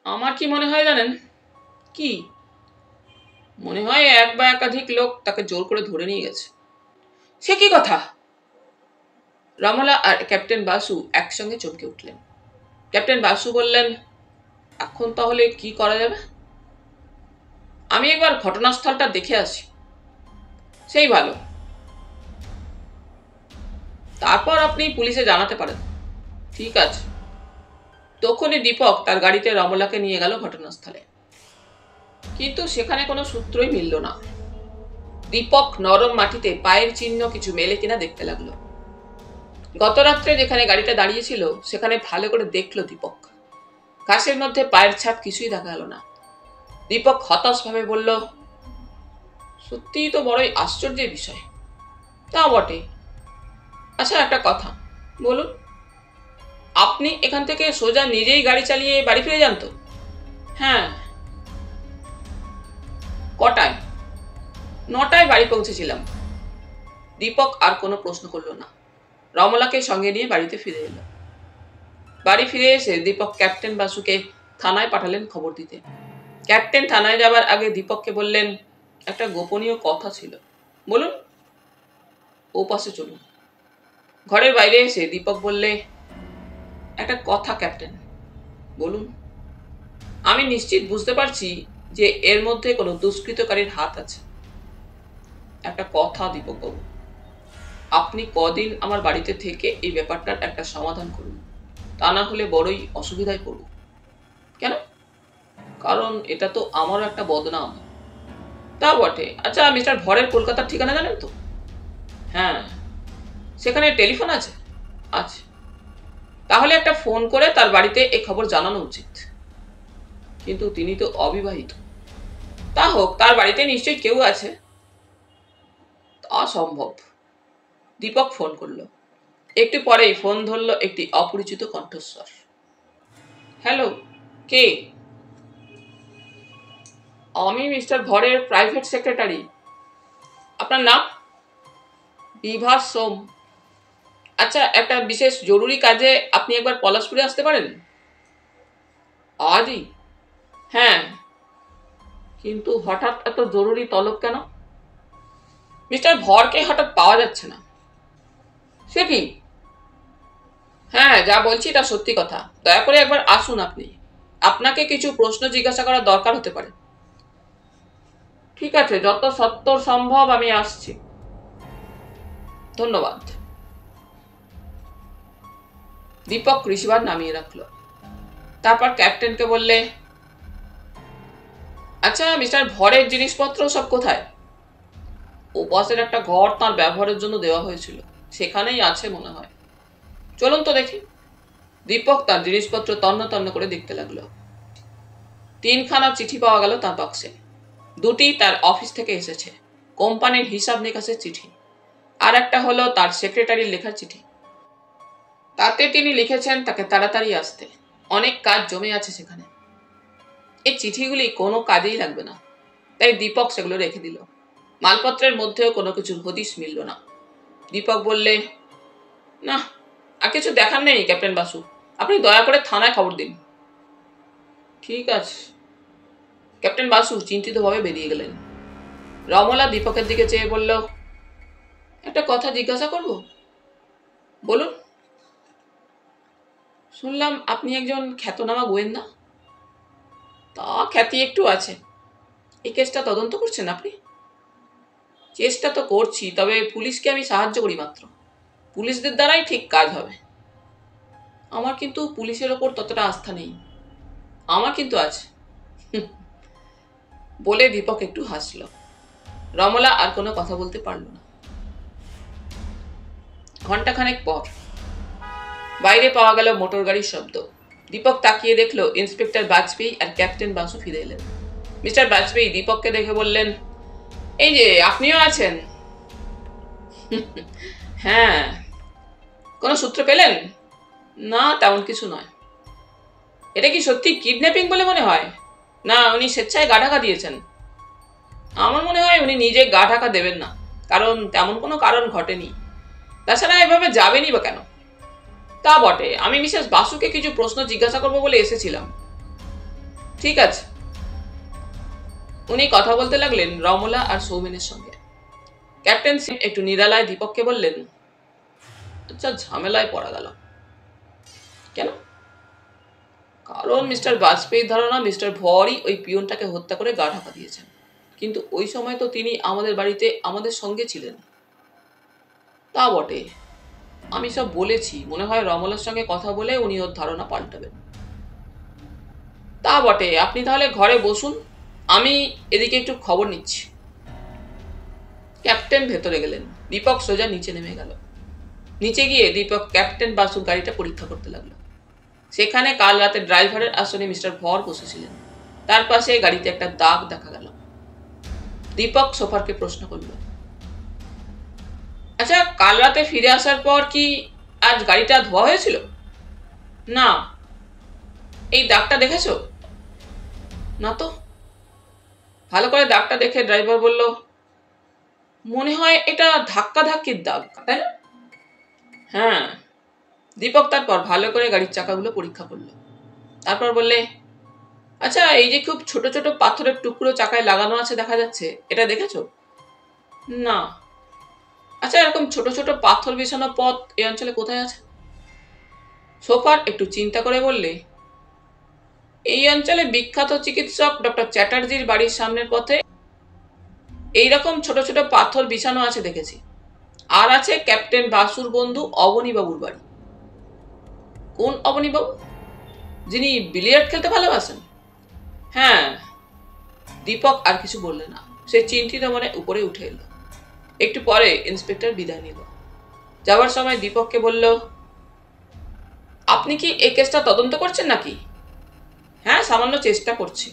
আমার কি মনে হয় জানেন? কি মনে হয়? এক বা একাধিক লোক তাকে জোর করে ধরে নিয়ে গেছে। সে কি কথা? রমলা আর ক্যাপ্টেন বাসু একসঙ্গে চমকে উঠলেন। ক্যাপ্টেন বাসু বললেন, এখন তাহলে কি করা যাবে? আমি একবার ঘটনাস্থলটা দেখে আসি। সেই ভালো, তারপর আপনি পুলিশে জানাতে পারেন। ঠিক আছে। তখনই দীপক তার গাড়িতে রমলাকে নিয়ে গেল ঘটনাস্থলে। কিন্তু সেখানে কোনো সূত্রই মিলল না। দীপক নরম মাটিতে পায়ের চিহ্ন কিছু মেলে কিনা দেখতে লাগলো। গত রাত্রে যেখানে গাড়িটা দাঁড়িয়েছিল সেখানে ভালো করে দেখলো দীপক। ঘাসের মধ্যে পায়ের ছাপ কিছুই দেখা গেল না। দীপক হতাশ ভাবে বলল, সত্যিই তো বড়ই আশ্চর্যের বিষয়। তা বটে। আচ্ছা একটা কথা বলুন, আপনি এখান থেকে সোজা নিজেই গাড়ি চালিয়ে বাড়ি ফিরে যান তো? হ্যাঁ। কটায়? 9টায় বাড়ি পৌঁছেছিলাম। দীপক আর কোনো প্রশ্ন করল না, রমলাকে সঙ্গে নিয়ে বাড়িতে ফিরে এলো। বাড়ি ফিরে এসে দীপক ক্যাপ্টেন বাসুকে থানায় পাঠালেন খবর দিতে। ক্যাপ্টেন থানায় যাবার আগে দীপককে বললেন, একটা গোপনীয় কথা ছিল। বলুন। ও পাশে চলুন। ঘরের বাইরে এসে দীপক বললে, একটা কথা ক্যাপ্টেন। বলুন। আমি নিশ্চিত বুঝতে পারছি যে এর মধ্যে কোনো দুষ্কৃতকারীর হাত আছে। একটা কথা দীপক বাবু, আপনি কদিন আমার বাড়িতে থেকে এই ব্যাপারটার একটা সমাধান করুন, তা না হলে বড়ই অসুবিধায় পড়ব। কেন? কারণ এটা তো আমারও একটা বদনাম। তা বটে। আচ্ছা, মিস্টার ভরের কলকাতার ঠিকানা জানেন তো? হ্যাঁ। সেখানে টেলিফোন আছে? আছে। তাহলে একটা ফোন করে তার বাড়িতে এই খবর জানানো উচিত। কিন্তু তিনি তো অবিবাহিত। তা হোক, তার বাড়িতে নিশ্চয়ই কেউ আছে। অসম্ভব। দীপক ফোন করলো। একটু পরেই ফোন ধরল একটি অপরিচিত কণ্ঠস্বর। হ্যালো, কে? আমি মিস্টার ভরের প্রাইভেট সেক্রেটারি। আপনার নাম? বিভাস সোম। আচ্ছা, একটা বিশেষ জরুরি কাজে আপনি একবার পলাশপুরে আসতে পারেন? আজই? হ্যাঁ। কিন্তু হঠাৎ এত জরুরি তলব কেন? মিস্টার ভরকে হঠাৎ পাওয়া যাচ্ছে না। সে কি? হ্যাঁ, যা বলছি তা সত্যি কথা। দয়া করে একবার আসুন আপনি। আপনাকে কিছু প্রশ্ন জিজ্ঞাসা করার দরকার হতে পারে। ঠিক আছে, যত সত্বর সম্ভব আমি আসছি। ধন্যবাদ। দীপক রিসিভার নামিয়ে রাখলো। তারপর ক্যাপ্টেনকে বললে, আচ্ছা মিস্টার ভরের জিনিসপত্র সব কোথায়? ওপাশের একটা ঘর তার ব্যবহারের জন্য দেওয়া হয়েছিল, সেখানেই আছে মনে হয়। চলুন তো দেখি। দীপক তার জিনিসপত্র তন্ন তন্ন করে দেখতে লাগলো। 3খানা চিঠি পাওয়া গেল তার বক্সে। 2টি তার অফিস থেকে এসেছে, কোম্পানির হিসাব নিকাশের চিঠি। আর একটা হলো তার সেক্রেটারির লেখার চিঠি। তাতে তিনি লিখেছেন তাকে তাড়াতাড়ি আসতে, অনেক কাজ জমে আছে সেখানে। এই চিঠিগুলি কোনো কাজেই লাগবে না, তাই দীপক সেগুলো রেখে দিল। মালপত্রের মধ্যেও কোনো কিছুর হদিশ মিলল না। দীপক বললে, না, আর কিছু দেখার নেই ক্যাপ্টেন বাসু, আপনি দয়া করে থানায় খবর দিন। ঠিক আছে। ক্যাপ্টেন বাসু চিন্তিতভাবে বেরিয়ে গেলেন। রমলা দীপকের দিকে চেয়ে বলল, একটা কথা জিজ্ঞাসা করব? বলুন। শুনলাম আপনি একজন খ্যাতনামা গোয়েন্দা। তা খ্যাতি একটু আছে। এই কেসটা তদন্ত করছেন আপনি? চেষ্টা তো করছি, তবে পুলিশকে আমি সাহায্য করি মাত্র। পুলিশদের দ্বারাই ঠিক কাজ হবে। আমার কিন্তু পুলিশের ওপর ততটা আস্থা নেই। আমার কিন্তু আছে। বলে দীপক একটু হাসল। রমলা আর কোনো কথা বলতে পারল না। ঘন্টাখানেক পর বাইরে পাওয়া গেল মোটর গাড়ির শব্দ। দীপক তাকিয়ে দেখলো ইন্সপেক্টর বাজপেয়ী আর ক্যাপ্টেন বাসু ফিরে এলেন। মিস্টার বাজপেয়ী দীপককে দেখে বললেন, এই যে আপনিও আছেন? হ্যাঁ। কোনো সূত্র পেলেন? না, তেমন কিছু নয়। এটা কি সত্যি কিডন্যাপিং বলে মনে হয়, না উনি স্বেচ্ছায় গা ঢাকা দিয়েছেন? আমার মনে হয় উনি নিজে গা ঢাকা দেবেন না, কারণ তেমন কোনো কারণ ঘটেনি। তাছাড়া এভাবে যাবেনই বা কেন? তা বটে, আমি মিসেস বাসুকে কিছু প্রশ্ন জিজ্ঞাসা করবো বলে এসেছিলাম। ঠিক আছে। উনি কথা বলতে লাগলেন রমলা আর সৌমেনের সঙ্গে। ক্যাপ্টেন সিং একটু নিরালায় দীপককে বললেন, আচ্ছা ঝামেলায় পড়া গেল কেন? কারণ মিস্টার বাজপেয়ীর ধারণা মিস্টার ভরই ওই পিয়নটাকে হত্যা করে গা ঢাকা দিয়েছেন, কিন্তু ওই সময় তো তিনি আমাদের বাড়িতে আমাদের সঙ্গে ছিলেন। তা বটে, আমি সব বলেছি, মনে হয় রমলার সঙ্গে কথা বলে উনি ওর ধারণা পাল্টাবেন। তা বটে, আপনি তাহলে ঘরে বসুন, আমি এদিকে একটু খবর নিচ্ছি। ক্যাপ্টেন ভেতরে গেলেন, দীপক সোজা নিচে নেমে গেল। নিচে গিয়ে দীপক ক্যাপ্টেন বাসুর গাড়িটা পরীক্ষা করতে লাগলো। সেখানে কাল রাতে ড্রাইভারের আসনে মিস্টার ভর বসেছিলেন, তার পাশে গাড়িতে একটা দাগ দেখা গেল। দীপক সোফারকে প্রশ্ন করল, আচ্ছা কাল রাতে ফিরে আসার পর কি আজ গাড়িটা ধোয়া হয়েছিল? না। এই দাগটা দেখেছো? না তো। ভালো করে দাগটা দেখে ড্রাইভার বলল, মনে হয় এটা ধাক্কা ধাক্কির দাগ, তাই না? হ্যাঁ। দীপক তারপর ভালো করে গাড়ির চাকাগুলো পরীক্ষা করলো। তারপর বললে, আচ্ছা এই যে খুব ছোট ছোট পাথরের টুকরো চাকায় লাগানো আছে দেখা যাচ্ছে, এটা দেখেছো? না। আচ্ছা এরকম ছোট ছোট পাথর বিছানো পথ এই অঞ্চলে কোথায় আছে? সোফার একটু চিন্তা করে বললে, এই অঞ্চলে বিখ্যাত চিকিৎসক ডক্টর চ্যাটার্জির বাড়ির সামনের পথে এইরকম ছোট ছোট পাথর বিছানো আছে দেখেছি। আর আছে ক্যাপ্টেন বাসুর বন্ধু অবনীবাবুর বাড়ি। কোন অবনীবাবু? যিনি বিলিয়ার্ড খেলতে ভালোবাসেন? হ্যাঁ। দীপক আর কিছু বললে না, সে চিন্তিত মনে উপরে উঠে এলো। একটু পরে ইন্সপেক্টর বিদায় নিল। যাওয়ার সময় দীপককে বলল, আপনি কি এই কেসটা তদন্ত করছেন নাকি? হ্যাঁ, সামান্য চেষ্টা করছি।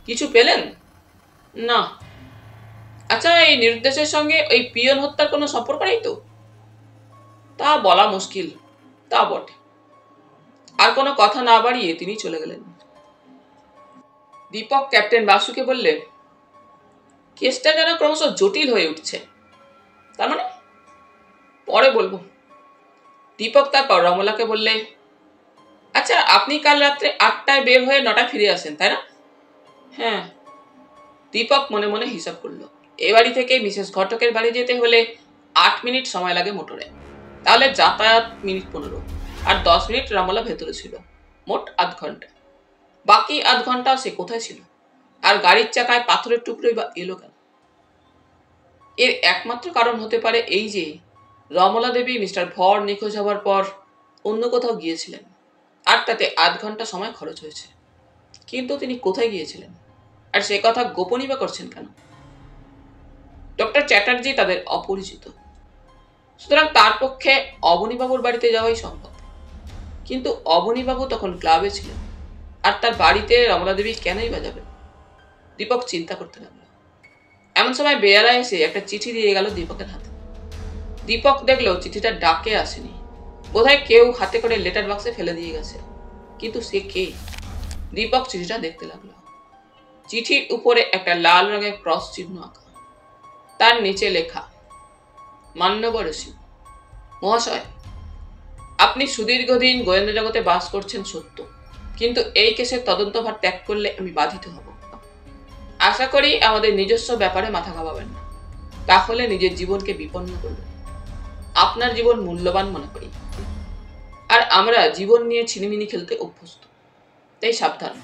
কিছু পেলেন? না। আচ্ছা এই নির্দেশের সঙ্গে ওই পিয়ন হত্যার কোনো সম্পর্ক নেই তো? তা বলা মুশকিল। তা বটে। আর কোনো কথা না বাড়িয়ে তিনি চলে গেলেন। দীপক ক্যাপ্টেন বাসুকে বললে, কেসটা যেন ক্রমশ জটিল হয়ে উঠছে। তার মানে? পরে বলবো। দীপক তারপর রমলাকে বললে, আচ্ছা আপনি কাল রাত্রে 8টায় বের হয়ে 9টায় ফিরে আসেন, তাই না? হ্যাঁ। দীপক মনে মনে হিসাব করলো, এ বাড়ি থেকে মিসেস ঘটকের বাড়ি যেতে হলে 8 মিনিট সময় লাগে মোটরে, তাহলে যাতায়াত মিনিট 15, আর 10 মিনিট রমলা ভেতরে ছিল, মোট আধ ঘন্টা। বাকি আধ ঘন্টা সে কোথায় ছিল? আর গাড়ির চাকায় পাথরের টুকরোই বা এলো কেন? এর একমাত্র কারণ হতে পারে এই যে রমলা দেবী মিস্টার ভর নিখোঁজ হওয়ার পর অন্য কোথাও গিয়েছিলেন, আর তাতে আধ ঘন্টা সময় খরচ হয়েছে। কিন্তু তিনি কোথায় গিয়েছিলেন, আর সে কথা গোপনই বা করছেন কেন? ডক্টর চ্যাটার্জি তাদের অপরিচিত, সুতরাং তার পক্ষে অবনীবাবুর বাড়িতে যাওয়াই সম্ভব। কিন্তু অবনীবাবু তখন ক্লাবে ছিলেন, আর তার বাড়িতে রমলা দেবী কেনই বা যাবেন? দীপক চিন্তা করতে লাগলো। এমন সময় বেয়ারা এসে একটা চিঠি দিয়ে গেল দীপকের হাতে। দীপক দেখলো চিঠিটা ডাকে আসেনি, বোধহয় কেউ হাতে করে লেটার বক্সে ফেলে দিয়ে গেছে। কিন্তু সে কে? দীপক চিঠিটা দেখতে লাগলো। চিঠির উপরে একটা লাল রঙের ক্রস চিহ্ন আঁকা, তার নিচে লেখা, মান্যবর ঋষি মহাশয়, আপনি সুদীর্ঘদিন গোয়েন্দা জগতে বাস করছেন সত্য, কিন্তু এই কেসের তদন্তভার ত্যাগ করলে আমি বাধিত হব। আশা করি আমাদের নিজস্ব ব্যাপারে মাথা ঘামাবেন না, তাহলে নিজের জীবনকে বিপন্ন করবেন। আপনার জীবন মূল্যবান মনে করি, আর আমরা জীবন নিয়ে ছিনিমিনি খেলতে অভ্যস্ত, তাই সাবধান,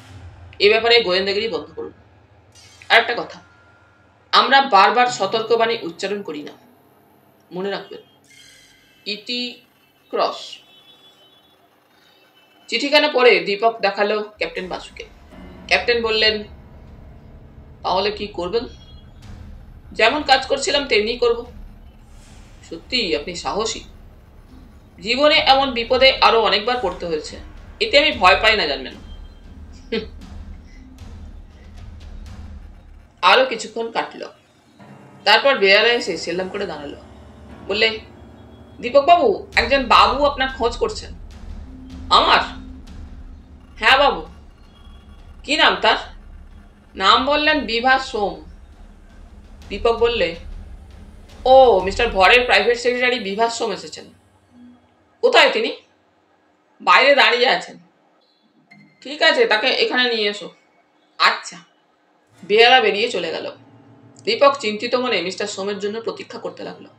এ ব্যাপারে গোয়েন্দাগিরি বন্ধ করুন। আর একটা কথা, আমরা বারবার সতর্কবাণী উচ্চারণ করি না, মনে রাখবেন। ইটি ক্রস। চিঠিখানা পড়ে দীপক দেখালো ক্যাপ্টেন বাসুকে। ক্যাপ্টেন বললেন, তাহলে কি করবেন? যেমন কাজ করছিলাম তেমনি করব। সত্যি আপনি সাহসী। জীবনে এমন বিপদে আরো অনেকবার পড়তে হয়েছে, এতে আমি ভয় পাই না জানবেন। আরো কিছুক্ষণ কাটলো। তারপর বেয়ারা এসে সেলাম করে দাঁড়ালো। বললে, দীপক বাবু, একজন বাবু আপনার খোঁজ করছেন। আমার? হ্যাঁ বাবু। কি নাম তার? নাম বললেন বিভা সোম। দীপক বললে, ও, মিস্টার ভরের প্রাইভেট সেক্রেটারি বিভা সোম এসেছেন। কোথায় তিনি? বাইরে দাঁড়িয়ে আছেন। ঠিক আছে, তাকে এখানে নিয়ে এসো। আচ্ছা। বেয়ারা বেরিয়ে চলে গেল। দীপক চিন্তিত মনে মিস্টার সোমের জন্য প্রতীক্ষা করতে লাগলো।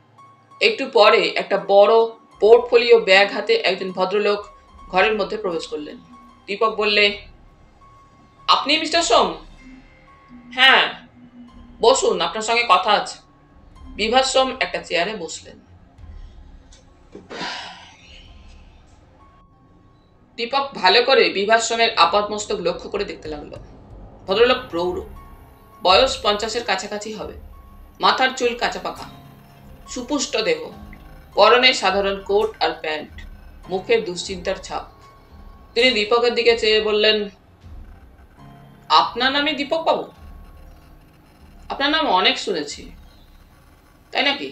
একটু পরে একটা বড় পোর্টফোলিও ব্যাগ হাতে একজন ভদ্রলোক ঘরের মধ্যে প্রবেশ করলেন। দীপক বললে, আপনি মিস্টার সোম? হ্যাঁ, বসুন, আপনার সঙ্গে কথা আছে। বিভা সোম একটা চেয়ারে বসলেন। দীপক ভালো করে বিভা সোমের আপাতমস্তক লক্ষ্য করে দেখতে লাগলো। ভদ্রলোক প্রৌঢ়, বয়স 50-এর কাছাকাছি হবে। মাথার চুল কাঁচা পাকা, সুপুষ্ট দেহ, পরনে সাধারণ কোট আর প্যান্ট, মুখে দুশ্চিন্তার ছাপ। তিনি দীপকের দিকে চেয়ে বললেন, আপনার নামই দীপক বাবু? আপনার নাম অনেক শুনেছি। তাই নাকি?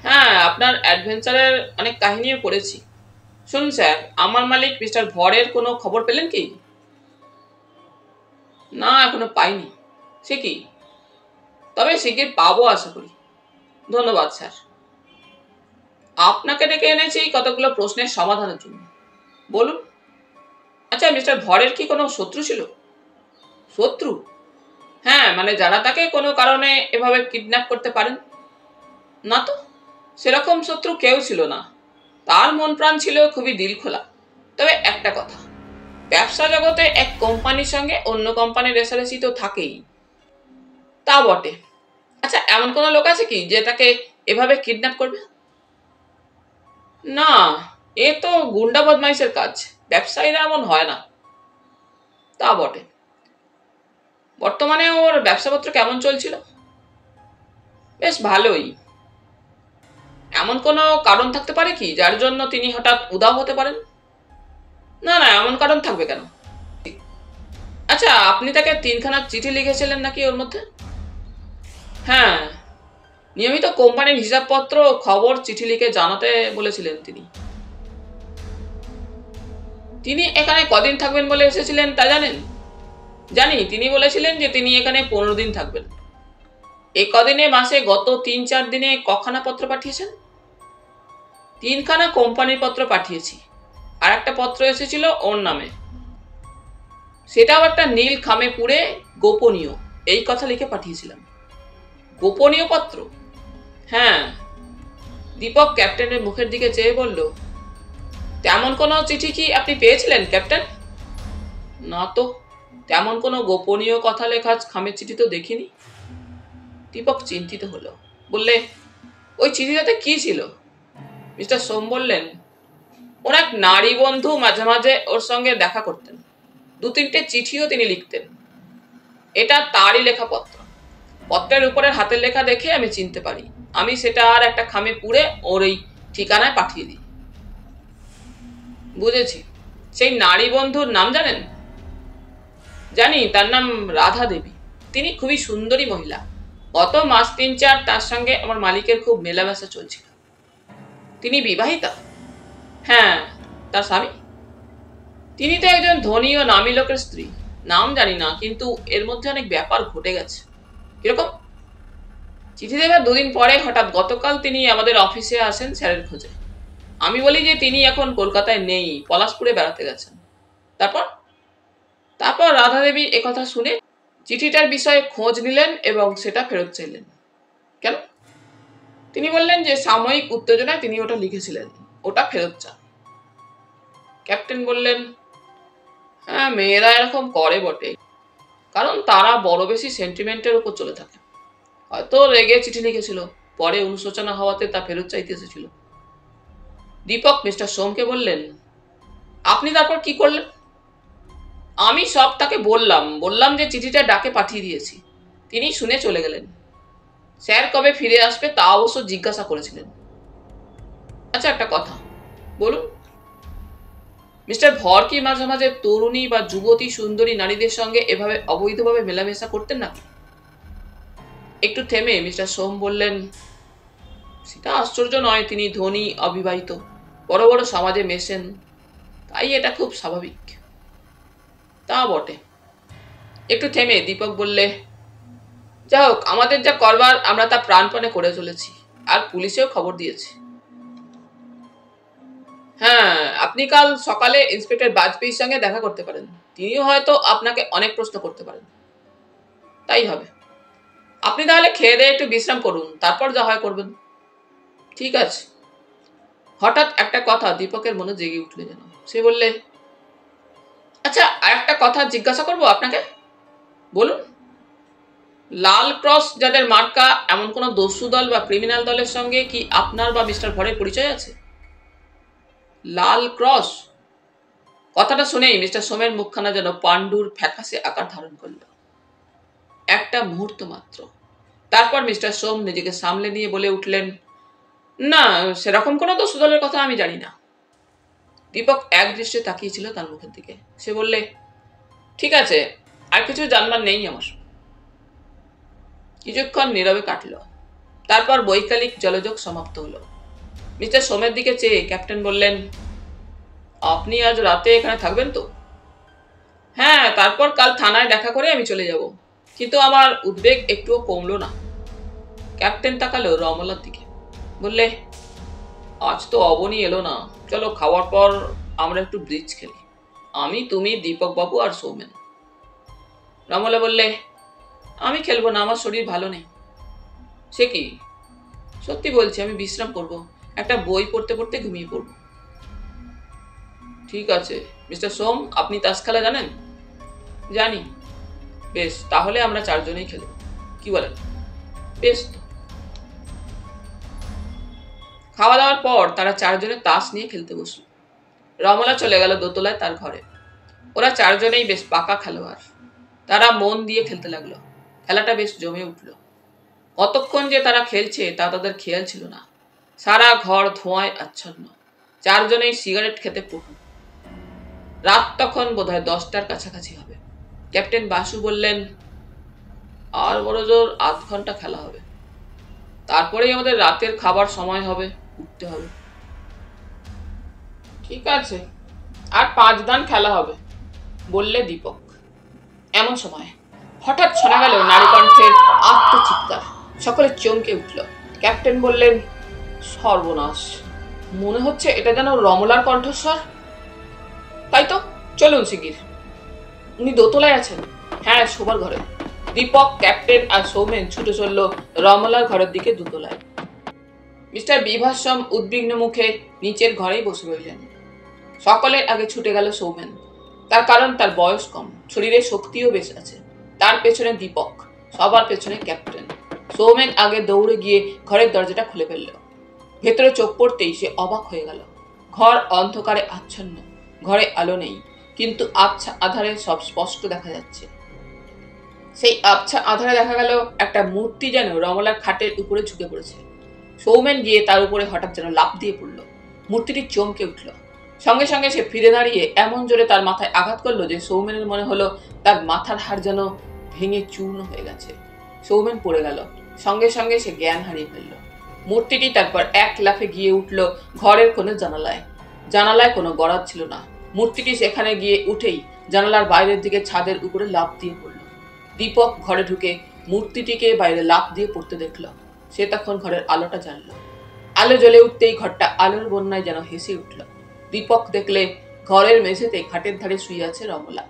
হ্যাঁ, আপনার অ্যাডভেঞ্চারের অনেক কাহিনীও পড়েছি। শুনুন স্যার, আমার মালিক মিস্টার ভরের কোনো খবর পেলেন কি? না, এখনো পাইনি। সে কি? তবে শিগগির পাবো আশা করি। ধন্যবাদ স্যার। আপনাকে ডেকে এনেছি কতগুলো প্রশ্নের সমাধানের জন্য। বলুন। আচ্ছা, মিস্টার ভরের কি কোনো শত্রু ছিল? শত্রু? হ্যাঁ, মানে যারা তাকে কোনো কারণে এভাবে কিডন্যাপ করতে পারেন? না তো, সেরকম শত্রু কেউ ছিল না। তার মন প্রাণ ছিল খুবই দিলখোলা। তবে একটা কথা, ব্যবসা জগতে এক কোম্পানির সঙ্গে অন্য কোম্পানির রেষারেষি তো থাকেই। তা বটে। আচ্ছা, এমন কোনো লোক আছে কি যে তাকে এভাবে কিডন্যাপ করবে? না, এ তো গুন্ডা বদমাইশের কাজ। ব্যবসায়ীরা এমন হয় না। তা বটে। বর্তমানে ওর ব্যবসাপত্র কেমন চলছিল? বেশ ভালোই। এমন কোনো কারণ থাকতে পারে কি যার জন্য তিনি হঠাৎ উধাও হতে পারেন? না না, এমন কারণ থাকবে কেন? আচ্ছা, আপনি তাকে 3খানা চিঠি লিখেছিলেন নাকি ওর মধ্যে? হ্যাঁ, নিয়মিত কোম্পানির হিসাবপত্র খবর চিঠি লিখে জানাতে বলেছিলেন তিনি। তিনি এখানে কদিন থাকবেন বলে এসেছিলেন তা জানেন? জানি, তিনি বলেছিলেন যে তিনি এখানে 15 দিন থাকবেন। এই কদিনে মাসে গত 3-4 দিনে কখানা পত্র পাঠিয়েছেন? 3খানা কোম্পানির পত্র পাঠিয়েছি। আর একটা পত্র এসেছিল ওর নামে। সেটাও একটা নীল খামে পুড়ে গোপনীয় এই কথা লিখে পাঠিয়েছিলাম। গোপনীয় পত্র? হ্যাঁ। দীপক ক্যাপ্টেনের মুখের দিকে চেয়ে বলল, তেমন কোনো চিঠি কি আপনি পেয়েছিলেন ক্যাপ্টেন? না তো, তেমন কোনো গোপনীয় কথা লেখা খামের চিঠি তো দেখিনি। দীপক চিন্তিত হলো। বললে, ওই চিঠিটাতে কি ছিল? মিস্টার সোম বললেন, ওর এক নারী বন্ধু মাঝে মাঝে ওর সঙ্গে দেখা করতেন। 2-3টে চিঠিও তিনি লিখতেন। এটা তারই লেখা পত্র। পত্রের উপরের হাতের লেখা দেখে আমি চিনতে পারি। আমি সেটা আর একটা খামে পুড়ে ওর এই ঠিকানায় পাঠিয়ে দিই। বুঝেছি। সেই নারী বন্ধুর নাম জানেন? জানি, তার নাম রাধা দেবী। তিনি খুবই সুন্দরী মহিলা। গত মাস 3-4 তার সঙ্গে আমার মালিকের খুব মেলামেশা চলছিল। তিনি বিবাহিতা? হ্যাঁ। তার স্বামী? তিনি তো একজন ধনী ও নামী লোকের স্ত্রী। নাম জানি না, কিন্তু এর মধ্যে অনেক ব্যাপার ঘটে গেছে। কিরকম? চিঠি দেবার 2 দিন পরে হঠাৎ গতকাল তিনি আমাদের অফিসে আসেন স্যারের খোঁজে। আমি বলি যে তিনি এখন কলকাতায় নেই, পলাশপুরে বেড়াতে গেছেন। তারপর? তারপর রাধা দেবী একথা শুনে চিঠিটার বিষয়ে খোঁজ নিলেন এবং সেটা ফেরত চাইলেন। কেন? তিনি বললেন যে সাময়িক উত্তেজনায় তিনি ওটা লিখেছিলেন, ওটা ফেরত চান। ক্যাপ্টেন বললেন, হ্যাঁ, মেয়েরা এরকম করে বটে, কারণ তারা বড় বেশি সেন্টিমেন্টের উপর চলে থাকে। হয়তো রেগে চিঠি লিখেছিল, পরে অনুশোচনা হওয়াতে তা ফেরত চাইতে এসেছিল। দীপক মিস্টার সোমকে বললেন, আপনি তারপর কি করলেন? আমি সব তাকে বললাম যে চিঠিটা ডাকে পাঠিয়ে দিয়েছি। তিনি শুনে চলে গেলেন। স্যার কবে ফিরে আসবে তা অবশ্য জিজ্ঞাসা করেছিলেন। আচ্ছা, একটা কথা বলুন। মিস্টার ভর কি মাঝে মাঝে তরুণী বা যুবতী সুন্দরী নারীদের সঙ্গে এভাবে অবৈধভাবে মেলামেশা করতেন নাকি? একটু থেমে মিস্টার সোম বললেন, সেটা আশ্চর্য নয়, তিনি ধনী, অবিবাহিত, বড় বড় সমাজে মেশেন, তাই এটা খুব স্বাভাবিক। তা বটে। একটু থেমে দীপক বললে, যাই হোক, আমাদের যা করবার আমরা তা প্রাণপণে করে চলেছি, আর পুলিশেও খবর দিয়েছি। হ্যাঁ, আপনি কাল সকালে ইন্সপেক্টর বাজপেয়ীর সঙ্গে দেখা করতে পারেন, তিনিও হয়তো আপনাকে অনেক প্রশ্ন করতে পারেন। তাই হবে। আপনি তাহলে খেয়ে দিয়ে একটু বিশ্রাম করুন, তারপর যা হয় করবেন। ঠিক আছে। হঠাৎ একটা কথা দীপকের মনে জেগে উঠলে যেন। সে বললে, আচ্ছা, আর একটা কথা জিজ্ঞাসা করবো আপনাকে। বলুন। লাল ক্রস যাদের মার্কা, এমন কোন দস্যু দল বা ক্রিমিনাল দলের সঙ্গে কি আপনার বা মিস্টার ভরের পরিচয় আছে? লাল ক্রস? কথাটা শুনেই মিস্টার সোমের মুখখানা যেন পাণ্ডুর ফ্যাকাশে আকার ধারণ করল। একটা মুহূর্ত মাত্র। তারপর মিস্টার সোম নিজেকে সামলে নিয়ে বলে উঠলেন, না, সেরকম কোনো দস্যু দলের কথা আমি জানি না। দীপক এক দৃষ্টে তাকিয়েছিল তার মুখের দিকে। সে বললে, ঠিক আছে, আর কিছু জানবার নেই আমার। কিছুক্ষণ নীরবে কাটল। তারপর বৈকালিক জলযোগ সমাপ্ত হলো। মিস্টার সোমের দিকে চেয়ে ক্যাপ্টেন বললেন, আপনি আজ রাতে এখানে থাকবেন তো? হ্যাঁ, তারপর কাল থানায় দেখা করে আমি চলে যাব। কিন্তু আমার উদ্বেগ একটুও কমলো না। ক্যাপ্টেন তাকালো রমলার দিকে। বললে, আজ তো অবনী এলো না, চলো খাওয়ার পর আমরা একটু ব্রিজ খেলি, আমি, তুমি, দীপক বাবু আর সৌমেন। রমলা বললে, আমি খেলবো না, আমার শরীর ভালো নেই। সে কি? সত্যি বলছি, আমি বিশ্রাম করব, একটা বই পড়তে পড়তে ঘুমিয়ে পড়ব। ঠিক আছে। মিস্টার সোম, আপনি তাস খেলা জানেন? জানি। বেশ, তাহলে আমরা চারজনেই খেলব, কি বলেন? বেশ। খাওয়া দাওয়ার পর তারা চারজনে তাস নিয়ে খেলতে বসল। রমলা চলে গেল দোতলায় তার ঘরে। ওরা চারজনেই বেশ পাকা খেলোয়াড়। তারা মন দিয়ে খেলতে লাগলো। খেলাটা বেশ জমে উঠল। কতক্ষণ যে তারা খেলছে তা তাদের খেয়াল ছিল না। সারা ঘর ধোঁয়ায় আচ্ছন্ন। চারজনেই সিগারেট খেতে পড়ল। রাত তখন বোধহয় 10টার কাছাকাছি হবে। ক্যাপ্টেন বাসু বললেন, আর বড় জোর 8 ঘন্টা খেলা হবে, তারপরেই আমাদের রাতের খাবার সময় হবে, উঠতে হবে। ঠিক আছে, আর 5 দান খেলা হবে, বললে দীপক। এমন সময় হঠাৎ শোনা গেল নারীকণ্ঠের আত্মচিৎকার। সকলে চমকে উঠল। ক্যাপ্টেন বললেন, সর্বনাশ, মনে হচ্ছে এটা যেন রমলার কণ্ঠস্বর। তাই তো, চলুন শিগগির। উনি দোতলায় আছেন? হ্যাঁ, শোবার ঘরে। দীপক, ক্যাপ্টেন আর সৌমেন ছুটে চলল রমলার ঘরের দিকে দোতলায়। মিস্টার বিভাসম উদ্বিগ্ন মুখে নিচের ঘরেই বসে রইলেন। সকলের আগে ছুটে গেল সৌমেন। তার কারণ তার বয়স কম, শরীরে শক্তিও বেশ আছে। তার পেছনে দীপক, সবার পেছনে ক্যাপ্টেন। সৌমেন আগে দৌড়ে গিয়ে ঘরের দরজাটা খুলে ফেলল। ভেতরে চোখ পড়তেই সে অবাক হয়ে গেল। ঘর অন্ধকারে আচ্ছন্ন, ঘরে আলো নেই, কিন্তু আবছা আধারে সব স্পষ্ট দেখা যাচ্ছে। সেই আবছা আধারে দেখা গেল একটা মূর্তি যেন রমলার খাটের উপরে ঝুঁকে পড়েছে। সৌমেন গিয়ে তার উপরে হঠাৎ যেন লাফ দিয়ে পড়ল। মূর্তিটি চমকে উঠল। সঙ্গে সঙ্গে সে ফিরে দাঁড়িয়ে এমন জোরে তার মাথায় আঘাত করলো যে সৌমেনের মনে হলো তার মাথার হাড় যেন ভেঙে চূর্ণ হয়ে গেছে। সৌমেন পড়ে গেল। সঙ্গে সঙ্গে সে জ্ঞান হারিয়ে ফেলল। মূর্তিটি তারপর এক লাফে গিয়ে উঠল ঘরের কোণে জানালায়। জানালায় কোনো গরাদ ছিল না। মূর্তিটি সেখানে গিয়ে উঠেই জানালার বাইরের দিকে ছাদের উপরে লাফ দিয়ে পড়ল। দীপক ঘরে ঢুকে মূর্তিটিকে বাইরে লাফ দিয়ে পড়তে দেখল। সে তখন ঘরের আলোটা জ্বালল। আলো জ্বলে উঠতেই ঘরটা আলোর বন্যায় যেন হেসে উঠল। দীপক দেখলে ঘরের মেঝেতে খাটের ধারে শুয়ে আছে রমলা।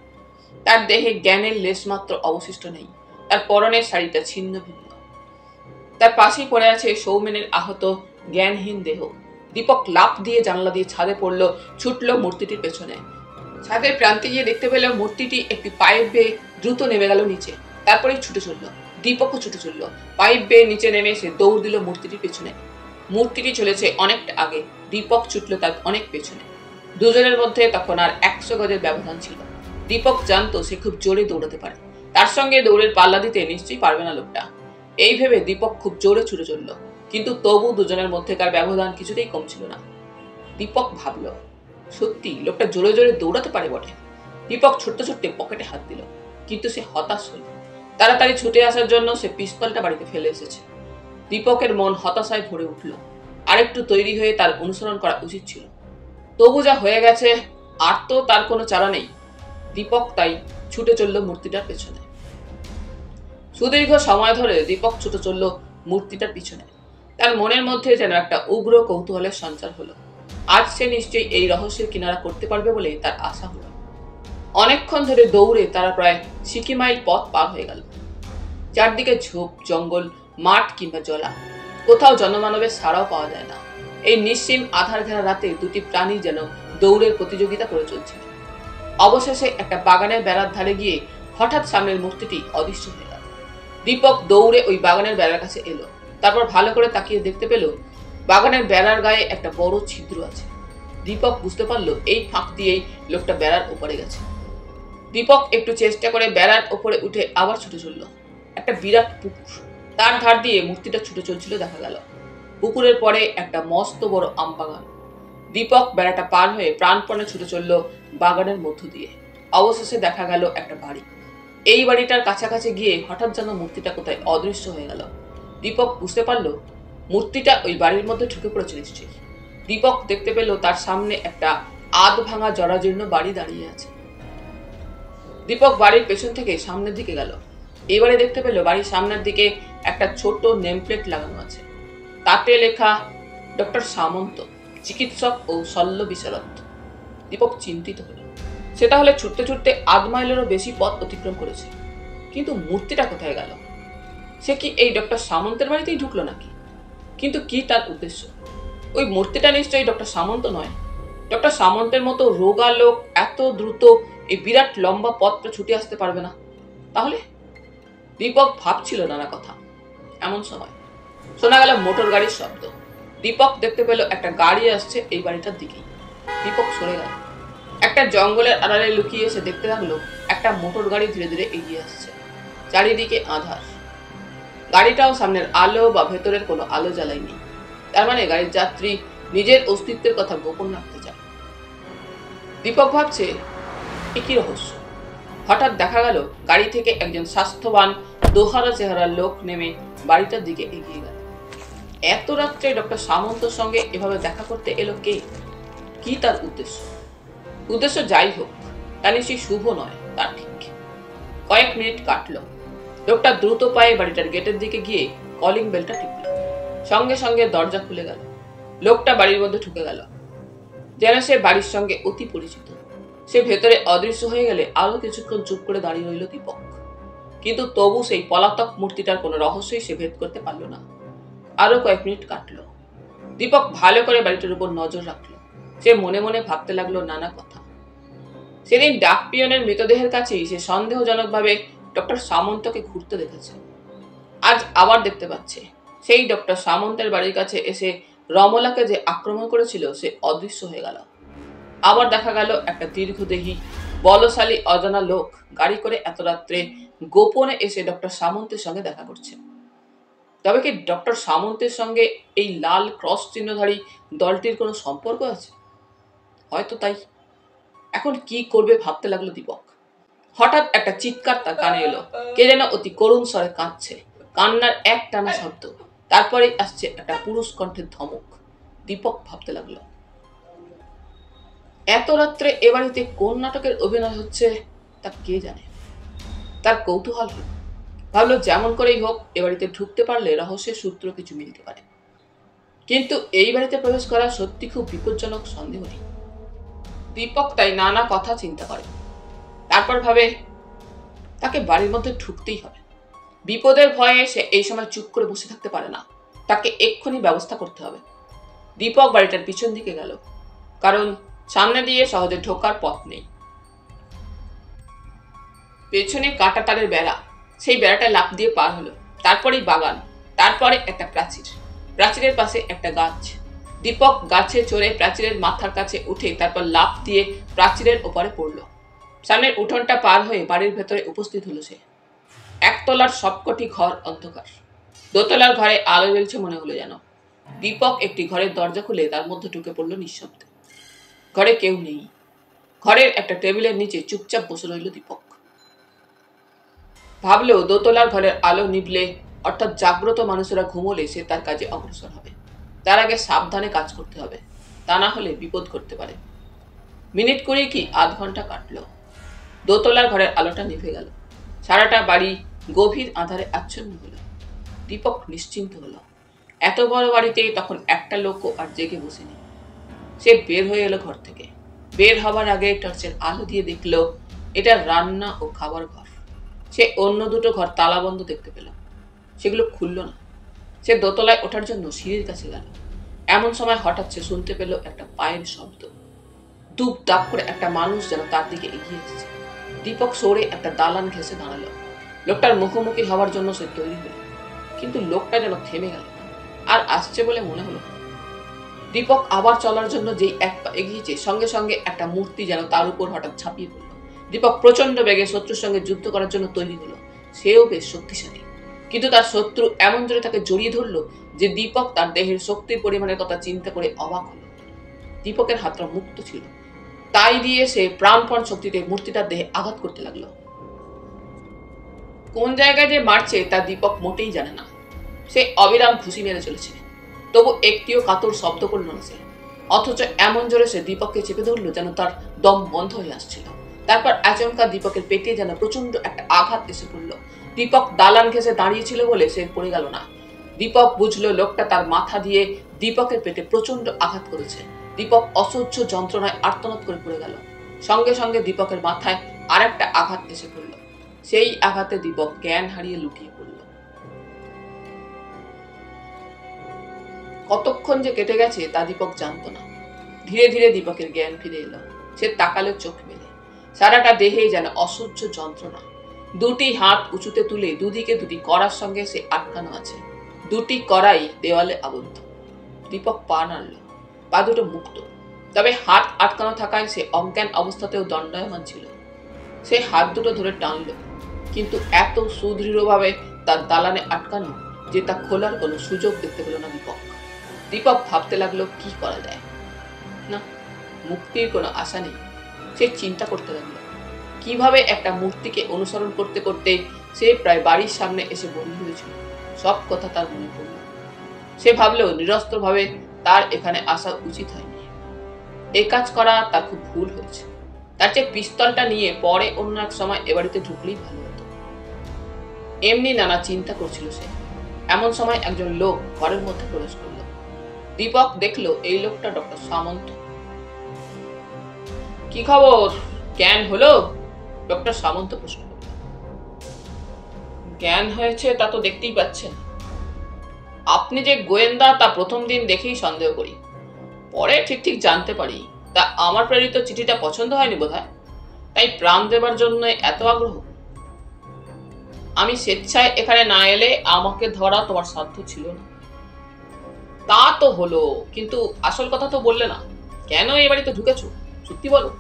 তার দেহে জ্ঞানের লেশমাত্র অবশিষ্ট নেই। তার পরনের শাড়িটা ছিন্ন ভিন্ন। তার পাশেই পড়ে আছে সৌমেনের আহত জ্ঞানহীন দেহ। দীপক লাফ দিয়ে জানলা দিয়ে ছাদে পড়ল, ছুটল মূর্তিটির পেছনে। ছাদের প্রান্তে গিয়ে দেখতে পেল মূর্তিটি একটি পাইপ বেয়ে দ্রুত নেমে গেল নিচে। তারপরেই ছুটে চলল। দীপকও ছুটে চলল। পাইপ বেয়ে নিচে নেমে সে দৌড় দিল মূর্তিটির পেছনে। মূর্তিটি চলেছে অনেকটা আগে, দীপক ছুটল তার অনেক পেছনে। দুজনের মধ্যে তখন আর 100 গজের ব্যবধান ছিল। দীপক জানতো সে খুব জোরে দৌড়াতে পারে, তার সঙ্গে দৌড়ের পাল্লা দিতে নিশ্চয়ই পারবে না লোকটা। এই ভেবে দীপক খুব জোরে ছুটে চলল, কিন্তু তবু দুজনের মধ্যেকার ব্যবধান কিছুতেই কমছিল না। দীপক ভাবল, সত্যি লোকটা জোরে জোরে দৌড়াতে পারে বটে। দীপক ছুটতে ছুটতে পকেটে হাত দিল, কিন্তু সে হতাশ হল। তাড়াতাড়ি ছুটে আসার জন্য সে পিস্তলটা বাড়িতে ফেলে এসেছে। দীপকের মন হতাশায় ভরে উঠল। আরেকটু তৈরি হয়ে তার অনুসরণ করা উচিত ছিল, তবু যা হয়ে গেছে আর তো তার কোনো চারা নেই। দীপক তাই ছুটে চলল মূর্তিটার পেছনে। সুদীর্ঘ সময় ধরে দীপক ছুটে চলল মূর্তিটার পিছনে। তার মনের মধ্যে যেন একটা উগ্র কৌতূহলের সঞ্চার হলো। আজ সে নিশ্চয়ই এই রহস্যের কিনারা করতে পারবে বলে তার আশা হলো। অনেকক্ষণ ধরে দৌড়ে তারা প্রায় 60 মাইল পথ পার হয়ে গেল। চারদিকে ঝোপ জঙ্গল, মাঠ কিংবা জলা, কোথাও জনমানবের সাড়াও পাওয়া যায় না। এই নিশ্চিম আধার ঘেরা রাতে দুটি প্রাণী যেন দৌড়ের প্রতিযোগিতা করে চলছিল। অবশেষে একটা বাগানের বেড়ার ধারে গিয়ে হঠাৎ সামনের মূর্তিটি অদৃশ্য হয়ে গেল। দীপক দৌড়ে ওই বাগানের বেড়ার কাছে এলো। তারপর ভালো করে তাকিয়ে দেখতে পেল বাগানের বেড়ার গায়ে একটা বড় ছিদ্র আছে। দীপক বুঝতে পারলো এই ফাঁক দিয়েই লোকটা বেড়ার ওপরে গেছে। দীপক একটু চেষ্টা করে বেড়ার ওপরে উঠে আবার ছুটে চলল। একটা বিরাট পুকুর, তার ধার দিয়ে মূর্তিটা ছুটে চলছিল দেখা গেল। পুকুরের পরে একটা মস্ত বড় আম বাগান। দীপক বেড়াটা পার হয়ে প্রাণপণে ছুটে চলল বাগানের মধ্য দিয়ে। অবশেষে দেখা গেল একটা বাড়ি। এই বাড়িটার কাছাকাছি গিয়ে হঠাৎ যেন মূর্তিটা কোথায় অদৃশ্য হয়ে গেল। দীপক বুঝতে পারলো মূর্তিটা ওই বাড়ির মধ্যে ঢুকে পড়েছে নিশ্চয়ই। দীপক দেখতে পেল তার সামনে একটা আধ ভাঙা জরাজীর্ণ বাড়ি দাঁড়িয়ে আছে। দীপক বাড়ির পেছন থেকে সামনের দিকে গেল। এবারে দেখতে পেল বাড়ির সামনের দিকে একটা ছোট নেমপ্লেট লাগানো আছে। তাতে লেখা ডক্টর সামন্ত, চিকিৎসক ও শল্য বিশারদ। দীপক চিন্তিত হল। সে তাহলে ছুটতে ছুটতে 8 মাইলেরও বেশি পথ অতিক্রম করেছে, কিন্তু মূর্তিটা কোথায় গেল? সে কি এই ডক্টর সামন্তের বাড়িতেই ঢুকলো নাকি? কিন্তু কি তার উদ্দেশ্য? ওই মূর্তিটা নিশ্চয়ই ডক্টর সামন্ত নয়। ডক্টর সামন্তের মতো রোগা লোক এত দ্রুত এই বিরাট লম্বা পথটা ছুটে আসতে পারবে না। তাহলে? দীপক ভাবছিল নানা কথা। এমন সময় শোনা গেল মোটর গাড়ির শব্দ। দীপক দেখতে পেল একটা গাড়ি আসছে এই বাড়িটার দিকেই। দীপক সরে গেল। একটা জঙ্গলের আড়ালে লুকিয়ে এসে দেখতে লাগলো একটা মোটর গাড়ি ধীরে ধীরে এগিয়ে আসছে। চারিদিকে আঁধার। গাড়িটাও সামনের আলো বা ভেতরের কোনো আলো জ্বালায়নি। তার মানে গাড়ির যাত্রী নিজের অস্তিত্বের কথা গোপন রাখতে চায়। দীপক ভাবছে এ কি রহস্য। হঠাৎ দেখা গেল গাড়ি থেকে একজন স্বাস্থ্যবান দোহারা চেহারার লোক নেমে বাড়িটার দিকে এগিয়ে গেল। এত রাত্রে ডক্টর সামন্তর সঙ্গে এভাবে দেখা করতে এলো কে? কি তার উদ্দেশ্য? উদ্দেশ্য যাই হোক, তা নিশ্চয়ই শুভ নয়, তা ঠিক। কয়েক মিনিট কাটলো। লোকটা দ্রুত পায়ে বাড়িটার গেটের দিকে গিয়ে কলিং বেলটা টিপল। সঙ্গে সঙ্গে দরজা খুলে গেল। লোকটা বাড়ির মধ্যে ঢুকে গেল, যেন সে বাড়ির সঙ্গে অতি পরিচিত। সে ভেতরে অদৃশ্য হয়ে গেলে আরো কিছুক্ষণ চুপ করে দাঁড়িয়ে রইল দীপক। কিন্তু তবু সেই পলাতক মূর্তিটার কোনো রহস্যই সে ভেদ করতে পারল না। আরো কয়েক মিনিট কাটলো। দীপক ভালো করে বাড়িটার উপর নজর রাখলো। সে মনে মনে ভাবতে লাগলো নানা কথা। সেদিন ডাক পিয়নের মৃতদেহের কাছেই সে সন্দেহজনকভাবে ডক্টর সামন্তকে ঘুরতে দেখেছে। আজ আবার দেখতে পাচ্ছে সেই ডক্টর সামন্তের বাড়ির কাছে এসে রমলাকে যে আক্রমণ করেছিল সে অদৃশ্য হয়ে গেল। আবার দেখা গেল একটা দীর্ঘদেহী বলশালী অজানা লোক গাড়ি করে এত রাত্রে গোপনে এসে ডক্টর সামন্তের সঙ্গে দেখা করছে। তবে কি ডক্টর সামন্তের সঙ্গে এই লাল ক্রস চিহ্নধারী দলটির কোনো সম্পর্ক আছে? হয়তো তাই। এখন কি করবে ভাবতে লাগলো দীপক। হঠাৎ একটা চিৎকার তার কানে এলো। কে যেন অতি করুণ স্বরে কাঁদছে। কান্নার এক টানা শব্দ। তারপরে আসছে একটা পুরুষ কণ্ঠের ধমক। দীপক ভাবতে লাগলো, এত রাত্রে এ বাড়িতে কোন নাটকের অভিনয় হচ্ছে তা কে জানে। তার কৌতূহল হল। ভাবলো যেমন করেই হোক এ বাড়িতে ঢুকতে পারলে রহস্যের সূত্র কিছু মিলতে পারে। কিন্তু এই বাড়িতে প্রবেশ করা সত্যি খুব বিপজ্জনক সন্দেহ নেই। দীপক তাই নানা কথা চিন্তা করে। তারপর ভাবে তাকে বাড়ির মধ্যে ঢুকতেই হবে। বিপদের ভয়ে সে এই সময় চুপ করে বসে থাকতে পারে না। তাকে এক্ষুনি ব্যবস্থা করতে হবে। দীপক বাড়িটার পিছন দিকে গেল, কারণ সামনে দিয়ে সহজে ঢোকার পথ নেই। পেছনে কাটা তারের বেড়া, সেই বেড়াটা লাফ দিয়ে পার হলো। তারপরেই বাগান, তারপরে একটা প্রাচীর, প্রাচীরের পাশে একটা গাছ। দীপক গাছে চড়ে প্রাচীরের মাথার কাছে উঠে তারপর লাফ দিয়ে প্রাচীরের ওপরে পড়ল। সামনের উঠোনটা পার হয়ে বাড়ির ভেতরে উপস্থিত হলো সে। একতলার সবকটি ঘর অন্ধকার। দোতলার ঘরে আলো জ্বলছে মনে হলো যেন। দীপক একটি ঘরের দরজা খুলে তার মধ্যে ঢুকে পড়ল নিঃশব্দে। ঘরে কেউ নেই। ঘরের একটা টেবিলের নিচে চুপচাপ বসে রইল দীপক। ভাবলো দোতলার ঘরের আলো নিভলে, অর্থাৎ জাগ্রত মানুষেরা ঘুমোলে সে তার কাজে অগ্রসর হবে। তার আগে সাবধানে কাজ করতে হবে, তা না হলে বিপদ ঘটতে পারে। মিনিট করে কি আধ ঘন্টা কাটলো। দোতলার ঘরের আলোটা নিভে গেল। সারাটা বাড়ি গভীর আঁধারে আচ্ছন্ন হলো। দীপক নিশ্চিন্ত হলো। এত বড় বাড়িতে তখন একটা লোকও আর জেগে বসেনি। সে বের হয়ে এলো ঘর থেকে। বের হবার আগে টর্চের আলো দিয়ে দেখলো এটা রান্না ও খাবার ঘর। সে অন্য দুটো ঘর তালাবন্ধ দেখতে পেল। সেগুলো খুলল না। সে দোতলায় ওঠার জন্য সিঁড়ির কাছে গেল। এমন সময় হঠাৎ সে শুনতে পেল একটা পায়ের শব্দ। দুপ দাপ করে একটা মানুষ যেন তার দিকে এগিয়ে এসেছে। দীপক সরে একটা দালান ঘেঁষে দাঁড়ালো। লোকটার মুখোমুখি হওয়ার জন্য সে তৈরি হলো, কিন্তু লোকটা যেন থেমে গেল, আর আসছে বলে মনে হলো। দীপক আবার চলার জন্য যেই এক পা এগিয়েছে, সঙ্গে সঙ্গে একটা মূর্তি যেন তার উপর হঠাৎ ঝাঁপিয়ে পড়ল। দীপক প্রচন্ড বেগে শত্রুর সঙ্গে যুদ্ধ করার জন্য তৈরি হলো। সেও বেশ শক্তিশালী, কিন্তু তার শত্রু এমন জোরে তাকে জড়িয়ে ধরলো যে দীপক তার দেহের শক্তির পরিমাণের কথা চিন্তা করে অবাক হলো। দীপকের হাতটা মুক্ত ছিল, তাই দিয়ে সে প্রাণপণ শক্তিতে মূর্তিটার দেহে আঘাত করতে লাগলো। কোন জায়গায় যে মারছে তা দীপক মোটেই জানে না। সে অবিরাম ঘুষি মেরে চলেছে, তবু একটিও কাতর শব্দ করল না সে। অথচ এমন জোরে সে দীপককে চেপে ধরলো যেন তার দম বন্ধ হয়ে আসছিল। তারপর আচমকা দীপকের পেটে যেন প্রচন্ড একটা আঘাত এসে পড়ল। দীপক দালান ঘেঁষে দাঁড়িয়েছিল বলে সে পড়ে গেল না। দীপক বুঝলো লোকটা তার মাথা দিয়ে দীপকের পেটে প্রচন্ড আঘাত করেছে। দীপক অসহ্য যন্ত্রণায় আর্তনাদ করে পড়ে গেল। সঙ্গে সঙ্গে দীপকের মাথায় আর একটা আঘাত এসে পড়ল। সেই আঘাতে দীপক জ্ঞান হারিয়ে লুটিয়ে পড়ল। কতক্ষণ যে কেটে গেছে তা দীপক জানতো না। ধীরে ধীরে দীপকের জ্ঞান ফিরে এলো। সে তাকালো চোখ মেলে। সারাটা দেহেই যেন অসহ্য যন্ত্রণা। দুটি হাত উঁচুতে তুলে দুদিকে দুটি কড়ার সঙ্গে সে আটকানো আছে। দুটি কড়াই দেওয়ালে আবদ্ধ। দীপক পা নাড়ল। পা দুটো মুক্ত, তবে হাত আটকানো থাকায় সে অজ্ঞান অবস্থাতেও দণ্ডায়মান ছিল। সে হাত দুটো ধরে টানল, কিন্তু এত সুদৃঢ়ভাবে তার দালানে আটকানো যে তা খোলার কোনো সুযোগ দেখতে পেল না দীপক। দীপক ভাবতে লাগলো কি করা যায়। না, মুক্তির কোনো আশা নেই। সে চিন্তা করতে লাগলো কিভাবে একটা মূর্তিকে অনুসরণ করতে করতে সে প্রায় বাড়ির সামনে এসে বন্দী হয়েছিল। সব কথা তার মনে পড়ল। সে ভাবলো নিরস্ত্রভাবে তার এখানে আসা উচিত হয়নি। এই কাজ করা তার খুব ভুল হয়েছে। তার চেয়ে পিস্তলটা নিয়ে পরে অন্য এক সময় এ বাড়িতে ঢুকলেই ভালো হতো। এমনি নানা চিন্তা করছিল সে। এমন সময় একজন লোক ঘরের মধ্যে প্রবেশ করলো। দীপক দেখলো এই লোকটা ডক্টর সামন্ত। কি খবর, জ্ঞান হলো? ডক্টর সামন্ত প্রশ্ন করল। জ্ঞান হয়েছে তা তো দেখতেই পাচ্ছেন। আপনি যে গোয়েন্দা তা প্রথম দিন দেখেই সন্দেহ করি, পরে ঠিক ঠিক জানতে পারি। তা আমার প্রেরিত চিঠিটা পছন্দ হয়নি বোধহয়, তাই প্রাণ দেবার জন্য এত আগ্রহ। আমি স্বেচ্ছায় এখানে না এলে আমাকে ধরা তোমার সাধ্য ছিল না। তা তো হলো, কিন্তু আসল কথা তো বললে না। কেন এই বাড়িতে ঢুকেছো সত্যি বলো।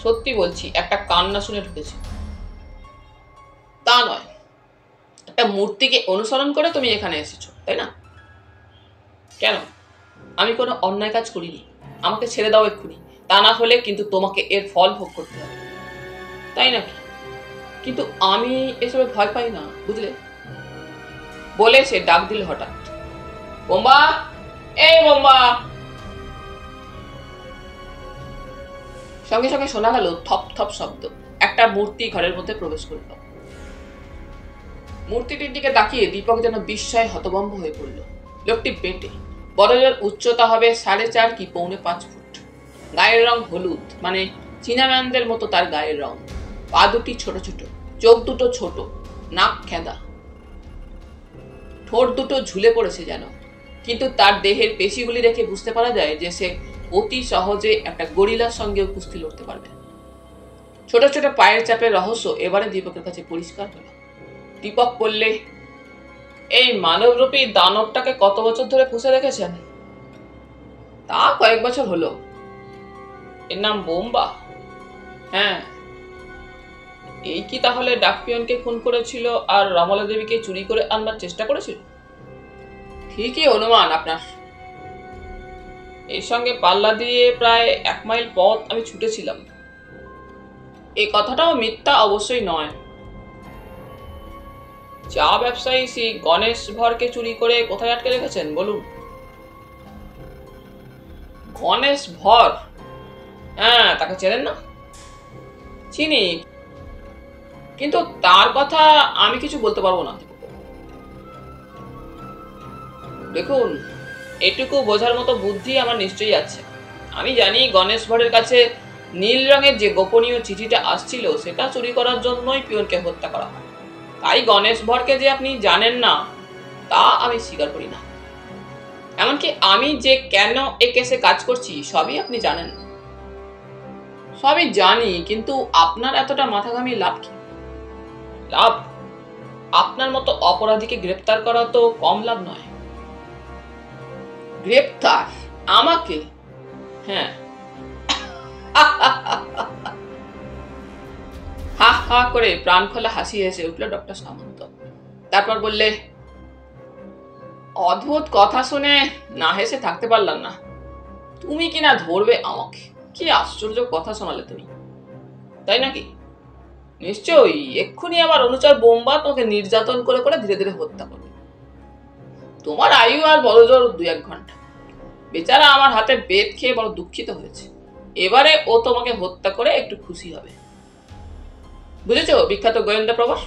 সত্যি বলছি, একটা কান্না শুনে ঢুকেছি। তা নয়, একটা মূর্তিকে অনুসরণ করে তুমি এখানে এসেছো, তাই না? কেন? আমি কোনো অন্যায় কাজ করিনি। আমাকে ছেড়ে দাও এক্ষুনি, তা না হলে কিন্তু তোমাকে এর ফল ভোগ করতে হবে। তাই নাকি? কিন্তু আমি এসবে ভয় পাই না, বুঝলে? বলে সে ডাক দিল হঠাৎ, বোম্বা, এই বোম্বা। সঙ্গে সঙ্গে শোনা গেল থপ থপ শব্দ। একটা মূর্তি ঘরের মধ্যে প্রবেশ করল। মূর্তিটির দিকে তাকিয়ে দীপক যেন বিস্ময়ে হতভম্ব হয়ে পড়ল। লোকটি বেঁটে, বড়জোর উচ্চতা হবে 4.5 কি 4.5 ফুট। গায়ের রং হলুদ, মানে চীনাম্যানদের মতো তার গায়ের রং। পা দুটি ছোট ছোট, চোখ দুটো ছোট, নাক খেঁদা, ঠোঁট দুটো ঝুলে পড়েছে যেন। কিন্তু তার দেহের পেশিগুলি দেখে বুঝতে পারা যায় যে সে অতি সহজে একটা গরিলার সঙ্গেও কুস্তি লড়তে পারবে। ছোট ছোট পায়ের চাপের রহস্য এবারে দীপকের কাছে পরিষ্কার হলো। দীপক বললে, এই মানবরূপী দানবটাকে কত বছর ধরে পুষে রেখেছেন? তা কয়েক বছর হলো। এর নাম বোম্বা? হ্যাঁ। এই কি তাহলে ডাকপিয়নকে খুন করেছিল আর রমলা দেবীকে চুরি করে আনবার চেষ্টা করেছিল? ঠিকই অনুমান আপনার। এর সঙ্গে পাল্লা দিয়ে প্রায় 1 মাইল পথ আমি ছুটেছিলাম। এই কথাটাও মিথ্যা অবশ্যই নয়। চা ব্যবসায়ী শ্রী গণেশ ভরকে চুরি করে কোথায় আটকে রেখেছেন বলুন? গণেশ ভর? হ্যাঁ, তাকে চেনেন না? চিনি, কিন্তু তার কথা আমি কিছু বলতে পারবো না। দেখুন, এটুকু বোঝার মতো বুদ্ধি আমার নিশ্চয়ই আছে। আমি জানি গণেশ ভরের কাছে নীল রঙের যে গোপনীয় চিঠিটা আসছিল সেটা চুরি করার জন্যই পিয়নকে হত্যা করা হয়। তাই গণেশ ভরকে যে আপনি জানেন না তা আমি স্বীকার করি না। এমনকি আমি যে কেন এ কেসে কাজ করছি সবই আপনি জানেন। সবই জানি, কিন্তু আপনার এতটা মাথা ঘামিয়ে লাভ কি? লাভ? আপনার মতো অপরাধীকে গ্রেপ্তার করা তো কম লাভ নয়। গ্রেপ্তার? আমাকে? হ্যাঁ। হা হা করে প্রাণ খোলা হাসি হেসে উঠল ডক্টর সামন্ত। তারপর বললে, অদ্ভুত কথা শুনে না হেসে থাকতে পারলাম না। তুমি কিনা ধরবে আমাকে? কি আশ্চর্য কথা শোনালে তুমি, তাই নাকি? নিশ্চয়ই এক্ষুনি আবার অনুচর বোম্বা তোমাকে নির্যাতন করে করে ধীরে ধীরে হত্যা করবে। তোমার আয়ু আর বড়জোর 2-1 ঘন্টা। বেচারা আমার হাতে বেত খেয়ে বড় দুঃখিত হয়েছে। এবারে ও তোমাকে হত্যা করে একটু খুশি হবে। বুঝেছো বিখ্যাত গোয়েন্দা প্রবাস?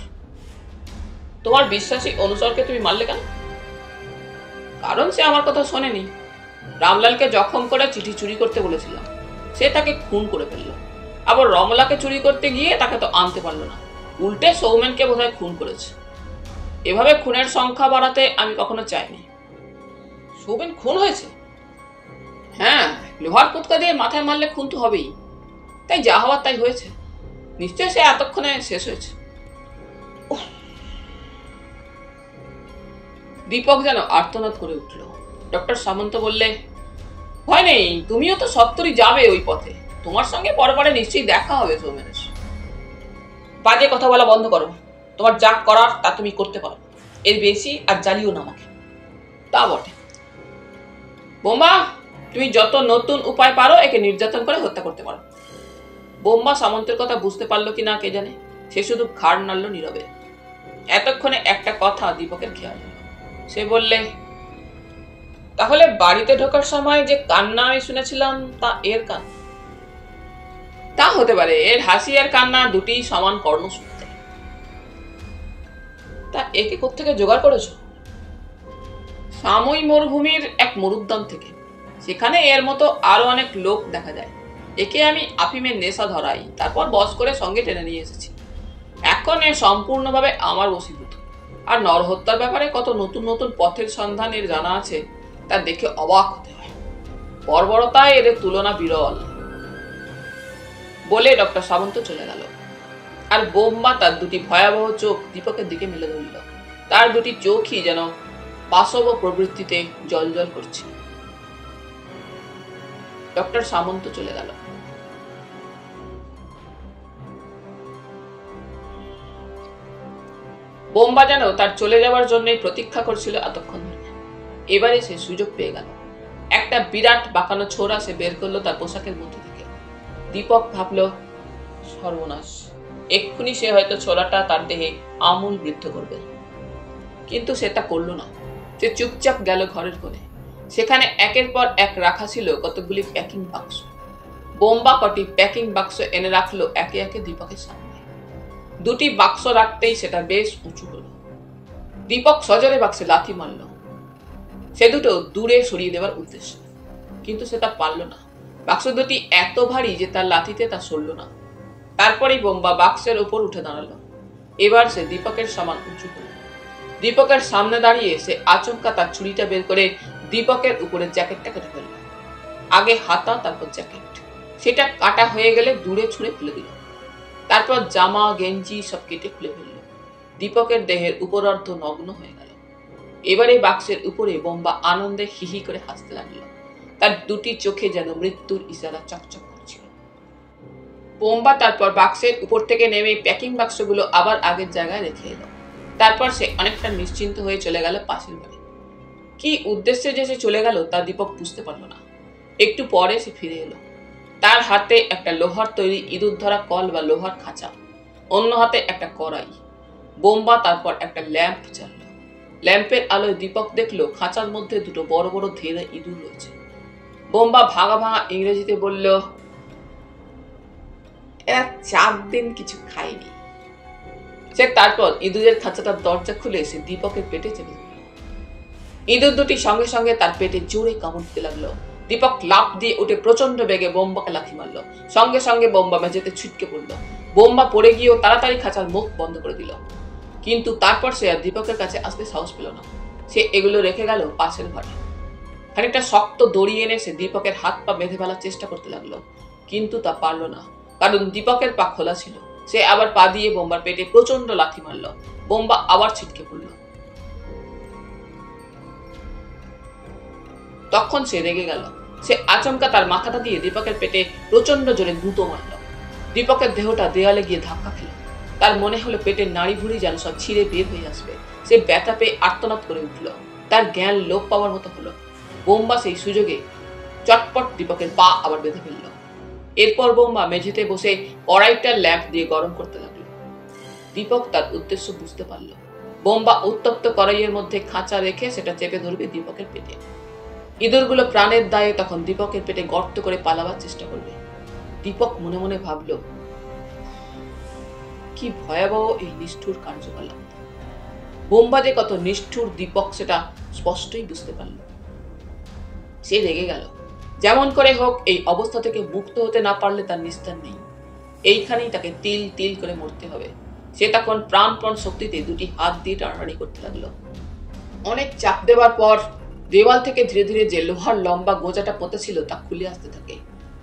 তোমার বিশ্বাসী অনুচরকে তুমি মারলে কেন? কারণ সে আমার কথা শোনেনি। রামলালকে জখম করে চিঠি চুরি করতে বলেছিলাম, সে তাকে খুন করে ফেলল। আবার রমলাকে চুরি করতে গিয়ে তাকে তো আনতে পারলো না, উল্টে সৌমেনকে বোধহয় খুন করেছে। এভাবে খুনের সংখ্যা বাড়াতে আমি কখনো চাইনি। সৌমেন খুন হয়েছে? হ্যাঁ, লোহার পুৎকা দিয়ে মাথায় মারলে খুন তো হবেই। তাই যা হওয়ার তাই হয়েছে। নিশ্চয় সে এতক্ষণে শেষ হয়েছে। দীপক যেন আর্তনাদ করে উঠল। ডক্টর সামন্ত বললে, ভয় নেই, তুমিও তো সত্তরই যাবে ওই পথে। তোমার সঙ্গে পরে নিশ্চয়ই দেখা হবে সৌমেনের। বাজে কথা বলা বন্ধ করো। তোমার যা করার তা তুমি করতে পারো, এর বেশি আর জ্বালিও না আমাকে। তা বটে। বোম্বা, তুমি যত নতুন উপায় পারো একে নির্যাতন করে হত্যা করতে পারো। বোম্বা সামন্তের কথা বুঝতে পারলো কিনা কে জানে, সে শুধু ঘাড় নাড়ল নীরবে। এতক্ষণে একটা কথা দীপকের খেয়াল হলো। সে বললে, তাহলে বাড়িতে ঢোকার সময় যে কান্না আমি শুনেছিলাম তা এর কান্না? তা হতে পারে, এর হাসি আর কান্না দুটি সমান কর্ণসূত্রে। তা একে কোত্থেকে জোগাড় করেছো? সাময়িক মরুভূমির এক মরুদ্যান থেকে। সেখানে এর মতো আরো অনেক লোক দেখা যায়। একে আমি আফিমের নেশা ধরাই, তারপর বস করে সঙ্গে টেনে নিয়ে এসেছি। এখন এ সম্পূর্ণভাবে আমার বশীভূত। আর নরহত্যার ব্যাপারে কত নতুন নতুন পথের সন্ধান এর জানা আছে তা দেখে অবাক হতে হয়। বর্বরতায় এদের তুলনা বিরল। বলে ডক্টর সামন্ত চলে গেল। আর বোম্বা তার দুটি ভয়াবহ চোখ দীপকের দিকে মেলে ধরল। তার দুটি চোখই যেন পাশব প্রবৃত্তিতে জলজল করছে। ডক্টর সামন্ত চলে গেল। বোম্বা যেন তার চলে যাওয়ার জন্যই প্রতীক্ষা করছিল এতক্ষণ ধরে। এবারে সে সুযোগ পেয়ে গেল। একটা বিরাট বাঁকানো ছোরা সে বের করলো তার পোশাকের মধ্যে থেকে। দীপক ভাবল, সর্বনাশ, এক্ষুনি সে হয়তো ছোরাটা তার দেহে আমূল বৃদ্ধ করবে। কিন্তু সে তা করল না। সে চুপচাপ গেল ঘরের কোণে। সেখানে একের পর এক রাখা ছিল কতগুলি প্যাকিং বাক্স। বোম্বা কটি প্যাকিং বাক্স এনে রাখলো একে একে দীপকের সামনে। দুটি বাক্স রাখতেই সেটা বেশ উঁচু হলো। দীপক সজোরে বাক্সে লাথি মারল, সে দুটো দূরে সরিয়ে দেওয়ার উদ্দেশ্য। কিন্তু সে তা পারল না। বাক্স দুটি এত ভারী যে তার লাথিতে তা সরল না। তারপরেই বোম্বা বাক্সের উপর উঠে দাঁড়ালো। এবার সে দীপকের সমান উঁচু হলো। দীপকের সামনে দাঁড়িয়ে সে আচমকা তার ছুরিটা বের করে দীপকের উপরে জ্যাকেটটা কেটে ফেলল। আগে হাতা, তারপর জ্যাকেট। সেটা কাটা হয়ে গেলে দূরে ছুঁড়ে ফেলে দিল। তারপর জামা গেঞ্জি সব কেটে খুলে ফেলল। দীপকের দেহের উপরার্ধ নগ্ন হয়ে গেল। এবারে বাক্সের উপরে বোম্বা আনন্দে হিহি করে হাসতে লাগলো। তার দুটি চোখে যেন মৃত্যুর ইশারা চকচক করছিল। বোম্বা তারপর বাক্সের উপর থেকে নেমে প্যাকিং বাক্সগুলো আবার আগের জায়গায় রেখে এলো। তারপর সে অনেকটা নিশ্চিন্ত হয়ে চলে গেল পাশের বাড়ি। কি উদ্দেশ্যে যে সে চলে গেল তা দীপক বুঝতে পারল না। একটু পরে সে ফিরে এলো। তার হাতে একটা লোহার তৈরি ইঁদুর ধরা কল বা লোহার খাঁচা, অন্য হাতে একটা কড়াই। বোম্বা তারপর একটা ল্যাম্প জ্বালল। ল্যাম্পের আলোয় দীপক দেখলো খাঁচার মধ্যে দুটো বড় বড় ধেড়ে ইঁদুর রয়েছে। বোম্বা ভাঙা ভাঙা ইংরেজিতে বলল, এরা 4 দিন কিছু খায়নি। সে তারপর ইঁদুরের খাঁচাটার দরজা খুলে সে দীপকের পেটে চেপে ধরল। ইঁদুর দুটি সঙ্গে সঙ্গে তার পেটে জোরে কামড় দিতে লাগলো। দীপক লাফ দিয়ে উঠে প্রচন্ড বেগে বোম্বাকে লাথি মারল। সঙ্গে সঙ্গে বোম্বা মেঝেতে ছিটকে পড়ল। বোম্বা পড়ে গিয়েও তাড়াতাড়ি খাঁচার মুখ বন্ধ করে দিল। কিন্তু তারপর সে আর দীপকের কাছে আসতে সাহস পেল না। সে এগুলো রেখে গেল পাশের ঘরে। খানিকটা শক্ত দড়ি এনে সে দীপকের হাত পা বেঁধে ফেলার চেষ্টা করতে লাগলো, কিন্তু তা পারল না, কারণ দীপকের পা খোলা ছিল। সে আবার পা দিয়ে বোম্বার পেটে প্রচন্ড লাথি মারল। বোম্বা আবার ছিটকে পড়ল। তখন সে রেগে গেল। সে আচমকা তার মাথাটা দিয়ে দীপকের পেটে প্রচন্ড জোরে গুঁতো মারল। দীপকের দেহটা দেয়ালে গিয়ে ধাক্কা খেল। তার মনে হলো পেটের নাড়ি ভুড়ি যেন সব ছিঁড়ে বের হয়ে আসবে। সে ব্যথা পেয়ে আর্তনাদ করে উঠল। তার জ্ঞান লোপ পাওয়ার মতো হলো। বোম্বা সেই সুযোগে চটপট দীপকের পা আবার বেঁধে ফেলল। এরপর বোম্বা মেঝেতে বসে কড়াইটার ল্যাম্প দিয়ে গরম করতে লাগলো। দীপক তার উদ্দেশ্য বুঝতে পারল। বোম্বা উত্তপ্ত কড়াইয়ের মধ্যে খাঁচা রেখে সেটা চেপে ধরবে দীপকের পেটে। ইঁদুরগুলো প্রাণের দায়ে তখন দীপকের পেটে গর্ত করে পালাবার চেষ্টা করবে। দীপক মনে মনে ভাবল, কি ভয়াবহ এই নিষ্ঠুর কার্যকলাপ। বোম্বা যে কত নিষ্ঠুর দীপক সেটা স্পষ্টই বুঝতে পারল। সে রেগে গেল। যেমন করে হোক এই অবস্থা থেকে মুক্ত হতে না পারলে তার নিস্তার নেই। এইখানেই তাকে তিল তিল করে মরতে হবে। সে তখন প্রাণপণ শক্তিতে দুটি হাত দিয়ে টানাটানি করতে লাগলো। অনেক চাপ দেওয়ার পর দেওয়াল থেকে ধীরে ধীরে যে লোহার লম্বা গোজাটা পোতা ছিল তা খুলে আসতে থাকে।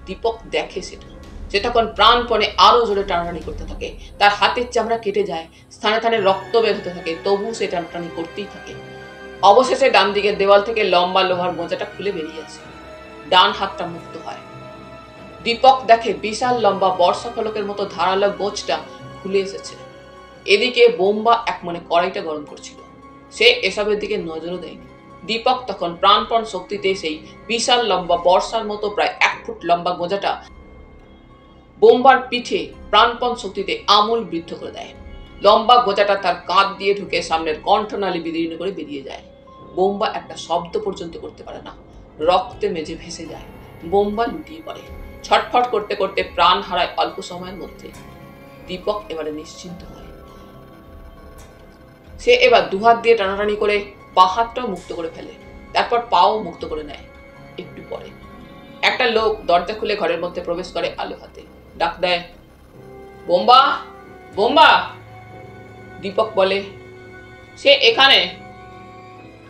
দীপক দেখে সেটা। সে তখন প্রাণপণে আরো জোরে টানাটানি করতে থাকে। তার হাতের চামড়া কেটে যায়, স্থানে স্থানে রক্ত বের হতে থাকে, তবু সে টানাটানি করতেই থাকে। অবশেষে ডান দিকের দেওয়াল থেকে লম্বা লোহার গোজাটা খুলে বেরিয়ে আসে। ডান হাতটা মুক্ত হয়। দীপক দেখে বিশাল লম্বা বর্ষা ফলকের মতো ধারালো গোজটা খুলে এসেছে। এদিকে বোম্বা এক মনে কড়াইটা গরম করছিল। সে এসবের দিকে নজরও দেয়নি। দীপক তখন প্রাণপণ শক্তিতে সেই বিশাল লম্বা বর্ষার মতো প্রায় 1 ফুট লম্বা গোজাটা বোম্বার পিঠে প্রাণপণ শক্তিতে আমূল বৃদ্ধ করে দেয়। লম্বা গোজাটা তার কাঁধ দিয়ে ঢুকে সামনের কণ্ঠনালী বিদীর্ণ করে বেরিয়ে যায়। বোম্বা একটা শব্দ পর্যন্ত করতে পারে না। রক্তে মেঝে ভেসে যায়। বোম্বা লুটিয়ে পড়ে। ছটফট করতে করতে প্রাণ হারায় অল্প সময়ের মধ্যে। দীপক এবারে নিশ্চিন্ত হয়। সে এবার দুহাত দিয়ে টানাটানি করে বাঁ হাতটাও মুক্ত করে ফেলে। তারপর পাও মুক্ত করে নেয়। একটু পরে একটা লোক দরজা খুলে ঘরের মধ্যে প্রবেশ করে আলো হাতে। ডাক দেয়, বোম্বা, বোম্বা। দীপক বলে, সে এখানে।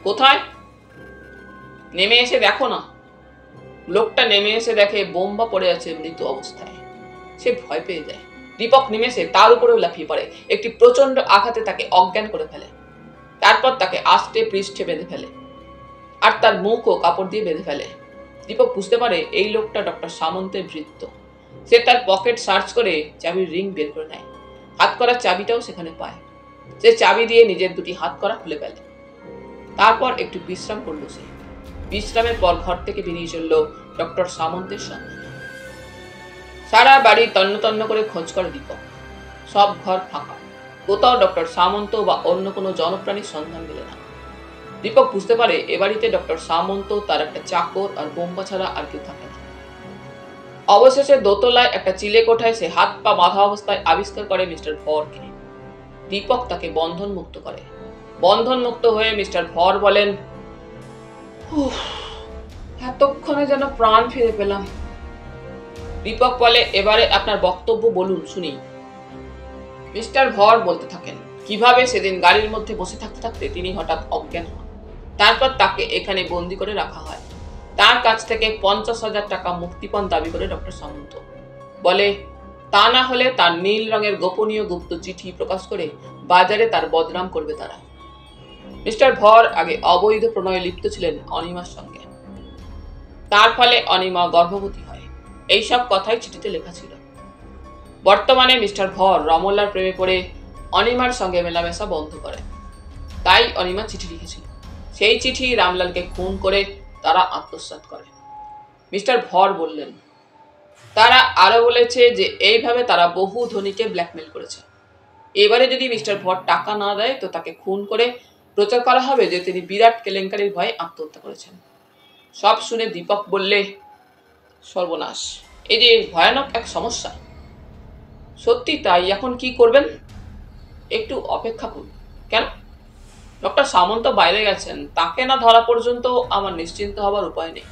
কোথায়? নেমে এসে দেখো না। লোকটা নেমে এসে দেখে বোম্বা পড়ে আছে মৃত অবস্থায়। সে ভয় পেয়ে যায়। দীপক নিমেষে তার উপরেও লাফিয়ে পড়ে। একটি প্রচন্ড আঘাতে তাকে অজ্ঞান করে ফেলে। তারপর তাকে আস্তে পৃষ্ঠে বেঁধে ফেলে আর তার মুখও কাপড় দিয়ে বেঁধে ফেলে। দীপক বুঝতে পারে এই লোকটা ডক্টর সামন্তের ভৃত্য। সে তার পকেট সার্চ করে চাবির রিং বের করে নেয়। হাত করার চাবিটাও সেখানে পায়। সে চাবি দিয়ে নিজের দুটি হাত করা খুলে ফেলে। তারপর একটু বিশ্রাম করলো সে। বিশ্রামের পর ঘর থেকে বেরিয়ে চলল ডক্টর সামন্তের সঙ্গে। সারা বাড়ি তন্ন তন্ন করে খোঁজ করে দীপক। সব ঘর ফাঁকা। কোথাও ডক্টর সামন্ত বা অন্য কোনো জনপ্রাণীর সন্ধান মেলে না। দীপক বুঝতে পারে এ বাড়িতে ডক্টর সামন্ত, তার একটা চাকর আর বোম্বা ছাড়া আর কেউ থাকে না। অবশেষে দোতলায় একটা চিলে কোঠায় সে হাত পা বাঁধা অবস্থায় আবিষ্কার করে মিস্টার ভরকে। দীপক তাকে বন্ধন মুক্ত করে। বন্ধন মুক্ত হয়ে মিস্টার ভর বলেন, এতক্ষণে যেন প্রাণ ফিরে পেলাম। দীপক বলে, এবারে আপনার বক্তব্য বলুন শুনি। মিস্টার ভর বলতে থাকেন কিভাবে সেদিন গাড়ির মধ্যে বসে থাকতে থাকতে তিনি হঠাৎ অজ্ঞান হন। তারপর তাকে এখানে বন্দি করে রাখা হয়। তার কাছ থেকে 50,000 টাকা মুক্তিপণ দাবি করে ডক্টর সামন্ত। বলে, তা না হলে তার নীল রঙের গোপনীয় গুপ্ত চিঠি প্রকাশ করে বাজারে তার বদনাম করবে তারা। মিস্টার ভর আগে অবৈধ প্রণয়ে লিপ্ত ছিলেন অনিমার সঙ্গে। তার ফলে অনিমা গর্ভবতী হয়। এইসব কথাই চিঠিতে লেখা ছিল। বর্তমানে মিস্টার ভর রমলার প্রেমে পড়ে অনিমার সঙ্গে মেলামেশা বন্ধ করে। তাই অনিমা চিঠি লিখেছিল। সেই চিঠি রামলালকে খুন করে তারা আত্মসাৎ করে। মিস্টার ভর বললেন, তারা আরো বলেছে যে এইভাবে তারা বহু ধনীকে ব্ল্যাকমেল করেছে। এবারে যদি মিস্টার ভর টাকা না দেয় তো তাকে খুন করে প্রচার করা হবে যে তিনি বিরাট কেলেঙ্কারির ভয়ে আত্মহত্যা করেছেন। সব শুনে দীপক বললে, সর্বনাশ, এই যে ভয়ানক এক সমস্যা। সত্যি তাই, এখন কি করবেন? একটু অপেক্ষা করুন। কেন? ডক্টর সামন্ত বাইরে গেছেন, তাকে না ধরা পর্যন্ত আমার নিশ্চিন্ত হবার উপায় নেই।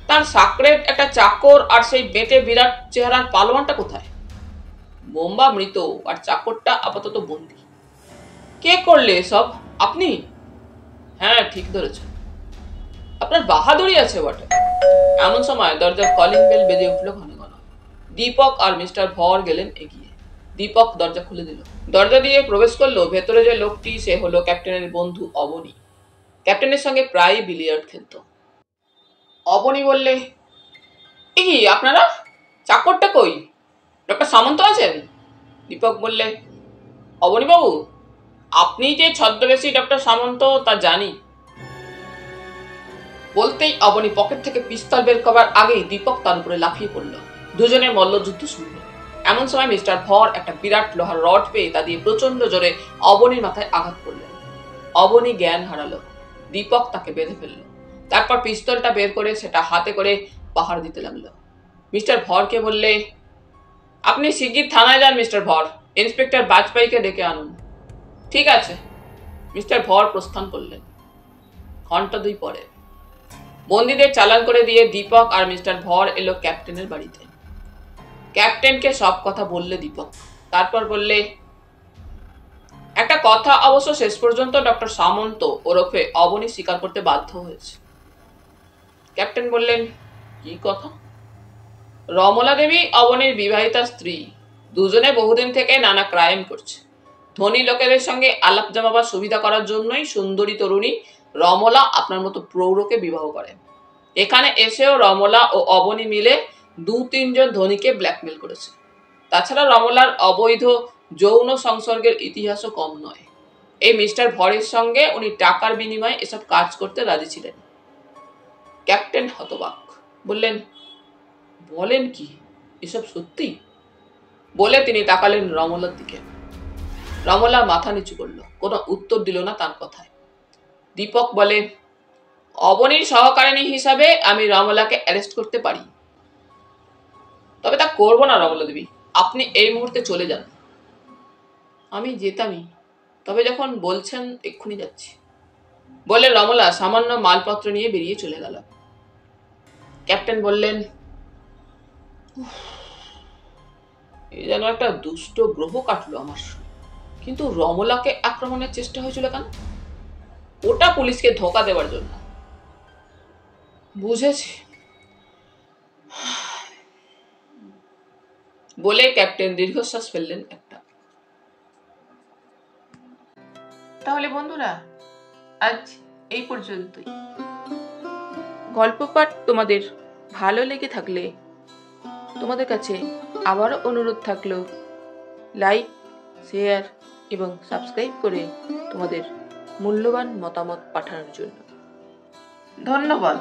তার সাকরেট একটা চাকর আর সেই বেটে বিরাট চেহারার পালোয়ানটা কোথায়? বোম্বা মৃত আর চাকরটা আপাতত বন্দী। কে করলে এসব? আপনি? হ্যাঁ, ঠিক ধরেছেন। আপনার বাহাদুরি আছে বটে। এমন সময় দরজার কলিং বেল বেজে উঠল ঘন ঘন। দীপক আর মিস্টার ভর গেলেন এগিয়ে। দীপক দরজা খুলে দিল। দরজা দিয়ে প্রবেশ করলো ভেতরে যে লোকটি, সে হলো ক্যাপ্টেনের বন্ধু অবনী। ক্যাপ্টেনের সঙ্গে প্রায়ই বিলিয়ার্ড খেলত। অবনী বললে, এ কি আপনারা? চাকরটা কই? ডক্টর সামন্ত আছেন? দীপক বললে, অবনী বাবু, আপনি যে ছদ্মবেশী ডক্টর সামন্ত তা জানি। বলতেই অবনী পকেট থেকে পিস্তল বের করার আগেই দীপক তার উপরে লাফিয়ে পড়ল। দুজনের মল্লযুদ্ধ শুরু হল। এমন সময় মিস্টার ভর একটা বিরাট লোহার রড পেয়ে তা দিয়ে প্রচন্ড জোরে অবনীর মাথায় আঘাত করলেন। অবনী জ্ঞান হারালো। দীপক তাকে বেঁধে ফেলল। তারপর পিস্তলটা বের করে সেটা হাতে করে পাহাড় দিতে লাগলো। মিস্টার ভরকে বললে, আপনি শিগগির থানায় যান মিস্টার ভর, ইন্সপেক্টর বাজপেয়ীকে ডেকে আনুন। ঠিক আছে। মিস্টার ভর প্রস্থান করলেন। ঘন্টা 2 পরে বন্দীদের চালান করে দিয়ে দীপক আর মিস্টার ভর এলো ক্যাপ্টেনের বাড়িতে। ক্যাপ্টেনকে সব কথা বললে দীপক। তারপর বললে, একটা কথা অবশ্য শেষ পর্যন্ত ডক্টর সামন্ত ওরফে অবনী স্বীকার করতে বাধ্য হয়েছে। ক্যাপ্টেন বললেন, কি কথা? রমলা দেবী অবনীর বিবাহিতা স্ত্রী। দুজনে বহুদিন থেকে নানা ক্রাইম করছে। ধনী লোকেদের সঙ্গে আলাপ জমাবার সুবিধা করার জন্যই সুন্দরী তরুণী রমলা আপনার মতো প্রৌঢ়কে বিবাহ করে। এখানে এসেও রমলা ও অবনী মিলে 2-3 জন ধনীকে ব্ল্যাকমেল করেছে। তাছাড়া রমলার অবৈধ যৌন সংসর্গের ইতিহাসও কম নয়। এই মিস্টার ভরের সঙ্গে উনি টাকার বিনিময়ে এসব কাজ করতে রাজি ছিলেন। ক্যাপ্টেন হতবাক। বললেন, বলেন কি, এসব সত্যি? বলে তিনি তাকালেন রমলার দিকে। রমলা মাথা নিচু করলো, কোনো উত্তর দিল না তার কথায়। দীপক বলে, অবনীর সহকারিণী হিসাবে আমি রমলাকে অ্যারেস্ট করতে পারি, তবে তা করবো না রমলা দেবী। আপনি এই মুহূর্তে চলে যান। আমি যেতামই, তবে যখন বলছেন এক্ষুনি যাচ্ছি, বলে রমলা সামান্য মালপত্র নিয়ে বেরিয়ে চলে গেল। ক্যাপ্টেন বললেন, এই যেন একটা দুষ্ট গ্রহ কাটলো আমার। কিন্তু রমলাকে আক্রমণের চেষ্টা হয়েছিল কেন? ওটা পুলিশকে ধোকা দেওয়ার জন্য। বুঝেছি, বলে ক্যাপ্টেন দীর্ঘশ্বাস ফেললেন একটা। তাহলে বন্ধুরা, আজ এই পর্যন্তই। গল্প পাঠ তোমাদের ভালো লেগে থাকলে তোমাদের কাছে আবারও অনুরোধ থাকলো, লাইক, শেয়ার এবং সাবস্ক্রাইব করে তোমাদের মূল্যবান মতামত পাঠানোর জন্য। ধন্যবাদ।